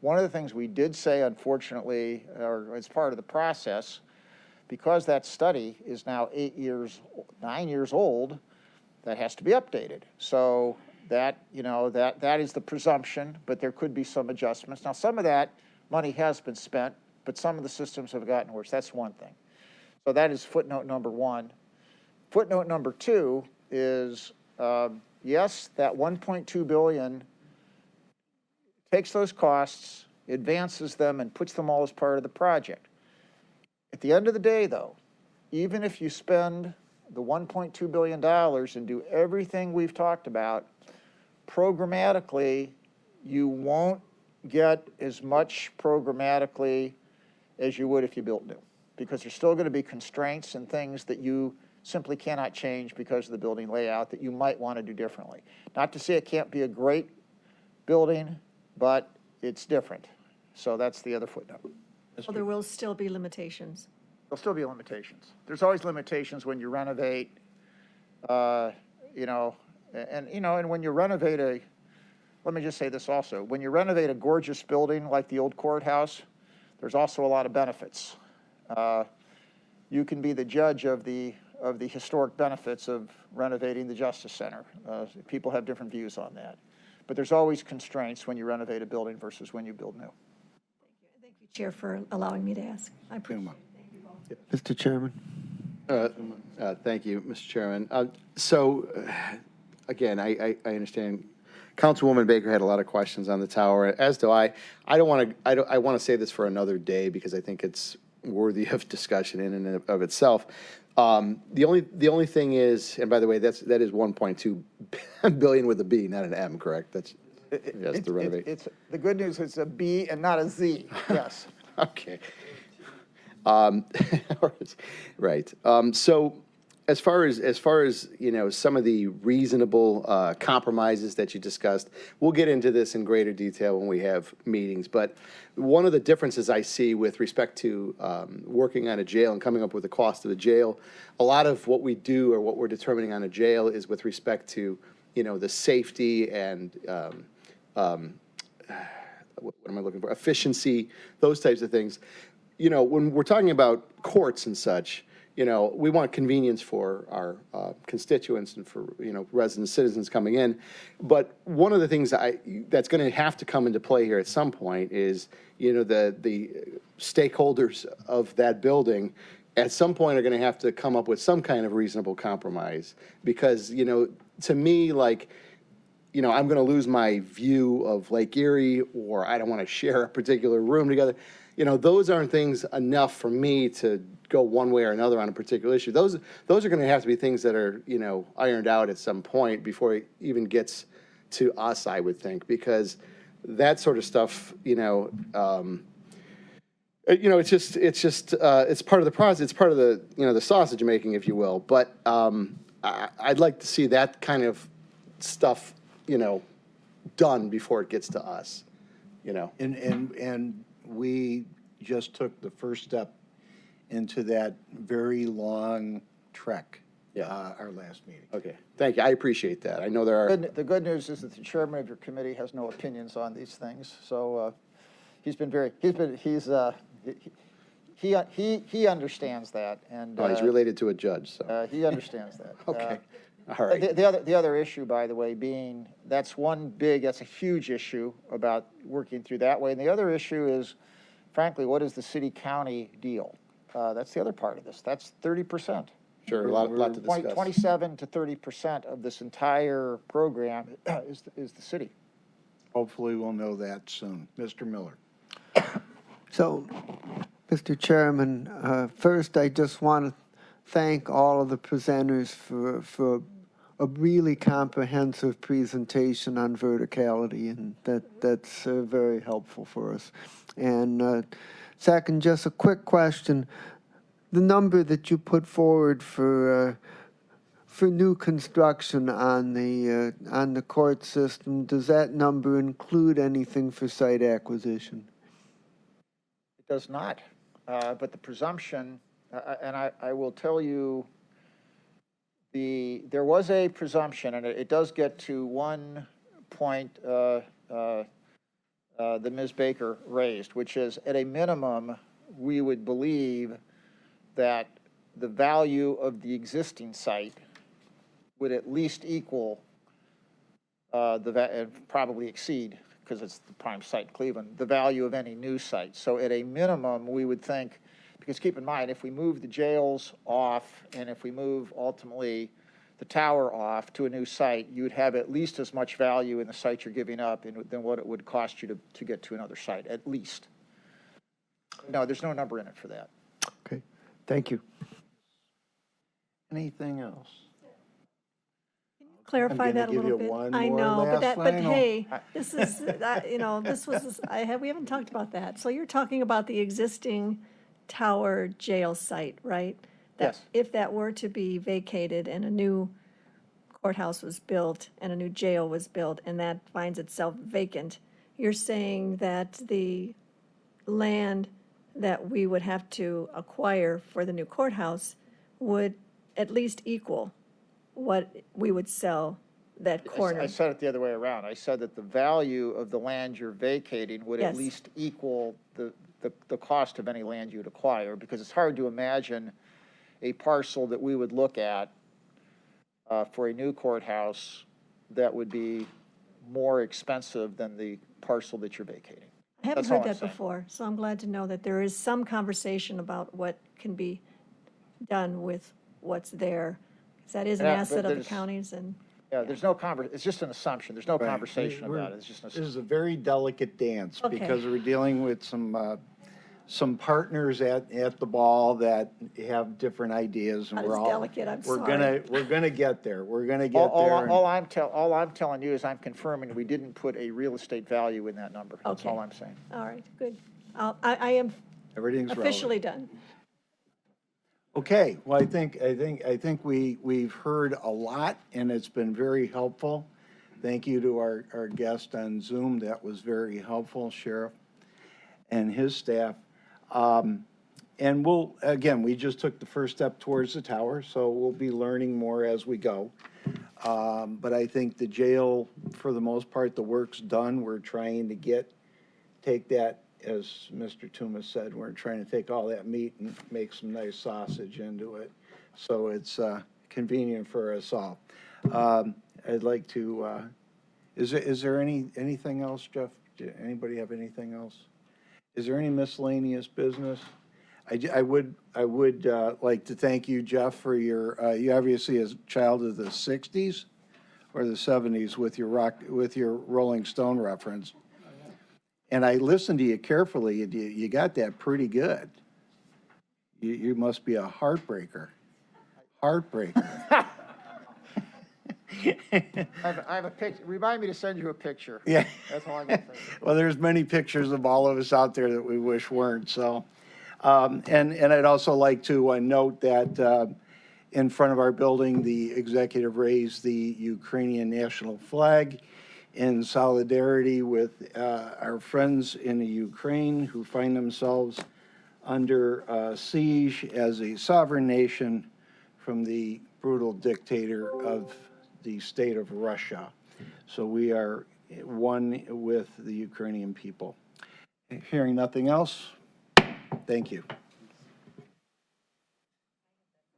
Speaker 6: One of the things we did say, unfortunately, or as part of the process, because that study is now 9 years old, that has to be updated. So that is the presumption, but there could be some adjustments. Now, some of that money has been spent, but some of the systems have gotten worse. That's one thing. So that is footnote number one. Footnote number two is, yes, that $1.2 billion takes those costs advances them and puts them all as part of the project. At the end of the day, though, even if you spend the $1.2 billion and do everything we've talked about, programmatically, you won't get as much programmatically as you would if you built new, because there's still going to be constraints and things that you simply cannot change because of the building layout that you might want to do differently. Not to say it can't be a great building, but it's different. So that's the other footnote.
Speaker 9: Well, there will still be limitations.
Speaker 6: There'll still be limitations. There's always limitations when you renovate, and when you renovate let me just say this also, when you renovate a gorgeous building like the old courthouse, there's also a lot of benefits. You can be the judge of the historic benefits of renovating the Justice Center. People have different views on that. But there's always constraints when you renovate a building versus when you build new.
Speaker 9: Thank you, Chair, for allowing me to ask. I appreciate it.
Speaker 13: Mr. Chairman.
Speaker 10: Thank you, Mr. Chairman. Again, I understand Councilwoman Baker had a lot of questions on the tower, as do I. I want to say this for another day because I think it's worthy of discussion in and of itself. The only thing is, and by the way, that is 1.2 billion with a B, not an M, correct? That's yes, to renovate.
Speaker 6: It's the good news. It's a B and not a Z. Yes.
Speaker 10: Okay. Right. So as far as some of the reasonable compromises that you discussed, we'll get into this in greater detail when we have meetings. But one of the differences I see with respect to working on a jail and coming up with the cost of a jail, a lot of what we do or what we're determining on a jail is with respect to the safety and what am I looking for? Efficiency, those types of things. When we're talking about courts and such, we want convenience for our constituents and for, residents, citizens coming in. But one of the things that's going to have to come into play here at some point is, the stakeholders of that building at some point are going to have to come up with some kind of reasonable compromise. Because, to me, I'm going to lose my view of Lake Erie, or I don't want to share a particular room together. Those aren't things enough for me to go one way or another on a particular issue. Those are going to have to be things that are, ironed out at some point before it even gets to us, I would think, because that sort of stuff, it's part of the process. It's part of the, the sausage making, if you will. But I'd like to see that kind of stuff, done before it gets to us,
Speaker 1: And we just took the first step into that very long trek, our last meeting.
Speaker 10: Okay, thank you. I appreciate that. I know there are.
Speaker 6: The good news is that the chairman of your committee has no opinions on these things. So he understands that, and
Speaker 10: he's related to a judge, so
Speaker 6: he understands that.
Speaker 10: Okay. All right.
Speaker 6: The other issue, by the way, being that's a huge issue about working through that way. And the other issue is, frankly, what is the city-county deal? That's the other part of this. That's 30%.
Speaker 10: Sure, a lot to discuss.
Speaker 6: 27 to 30% of this entire program is the city.
Speaker 1: Hopefully we'll know that soon. Mr. Miller.
Speaker 13: So, Mr. Chairman, first I just want to thank all of the presenters for a really comprehensive presentation on verticality, and that's very helpful for us. And second, just a quick question. The number that you put forward for new construction on the court system, does that number include anything for site acquisition?
Speaker 6: It does not. But the presumption, and I will tell you, there was a presumption, and it does get to one point that Ms. Baker raised, which is at a minimum, we would believe that the value of the existing site would at least equal and probably exceed, because it's the prime site in Cleveland, the value of any new site. So at a minimum, we would think, because keep in mind, if we move the jails off and if we move ultimately the tower off to a new site, you would have at least as much value in the site you're giving up than what it would cost you to get to another site, at least. No, there's no number in it for that.
Speaker 13: Okay, thank you.
Speaker 1: Anything else?
Speaker 9: Clarify
Speaker 1: I'm gonna
Speaker 9: that a
Speaker 1: give
Speaker 9: little
Speaker 1: you
Speaker 9: bit.
Speaker 1: one
Speaker 9: I
Speaker 1: more
Speaker 9: know, but
Speaker 1: last
Speaker 9: but
Speaker 1: final.
Speaker 9: hey, this is, we haven't talked about that. So you're talking about the existing tower jail site, right? That
Speaker 6: Yes.
Speaker 9: If that were to be vacated and a new courthouse was built and a new jail was built and that finds itself vacant, you're saying that the land that we would have to acquire for the new courthouse would at least equal what we would sell that corner?
Speaker 6: I said it the other way around. I said that the value of the land you're vacating would at
Speaker 9: Yes.
Speaker 6: least equal the cost of any land you'd acquire, because it's hard to imagine a parcel that we would look at for a new courthouse that would be more expensive than the parcel that you're vacating.
Speaker 9: I haven't
Speaker 6: That's all
Speaker 9: heard
Speaker 6: I'm
Speaker 9: that
Speaker 6: saying.
Speaker 9: before, so I'm glad to know that there is some conversation about what can be done with what's there. 'Cause that is an
Speaker 6: Yeah, but
Speaker 9: asset of the
Speaker 6: there's-
Speaker 9: counties and,
Speaker 6: Yeah, there's no it's just an assumption. There's no
Speaker 1: Right.
Speaker 6: conversation
Speaker 1: We're-
Speaker 6: about it. It's just an
Speaker 1: This is a very delicate dance
Speaker 9: Okay.
Speaker 1: because we're dealing with some partners at the ball that have different ideas, and
Speaker 9: Not as
Speaker 1: we're all
Speaker 9: delicate, I'm
Speaker 1: we're
Speaker 9: sorry.
Speaker 1: gonna get there. We're gonna get
Speaker 6: All,
Speaker 1: there.
Speaker 6: all, all I'm telling you is I'm confirming we didn't put a real estate value in that number. That's
Speaker 9: Okay.
Speaker 6: all I'm saying.
Speaker 9: all right, good. I am
Speaker 1: Everything's
Speaker 9: officially
Speaker 1: relevant.
Speaker 9: done.
Speaker 1: Okay, well, I think we've heard a lot, and it's been very helpful. Thank you to our guest on Zoom. That was very helpful, Sheriff and his staff. And we just took the first step towards the tower, so we'll be learning more as we go. But I think the jail, for the most part, the work's done. We're trying to take that, as Mr. Toomas said, we're trying to take all that meat and make some nice sausage into it. So it's convenient for us all. I'd like to, is there anything else, Jeff? Anybody have anything else? Is there any miscellaneous business? I would like to thank you, Jeff, for you obviously as a child of the 60s or the 70s with your Rolling Stone reference. And I listened to you carefully. You got that pretty good. You must be a heartbreaker. Heartbreaker.
Speaker 6: I have a picture. Remind me to send you a picture.
Speaker 1: Yeah.
Speaker 6: That's all I'm going to say.
Speaker 1: Well, there's many pictures of all of us out there that we wish weren't, so. And I'd also like to note that in front of our building, the executive raised the Ukrainian national flag in solidarity with our friends in the Ukraine who find themselves under siege as a sovereign nation from the brutal dictator of the state of Russia. So we are one with the Ukrainian people. Hearing nothing else, thank you.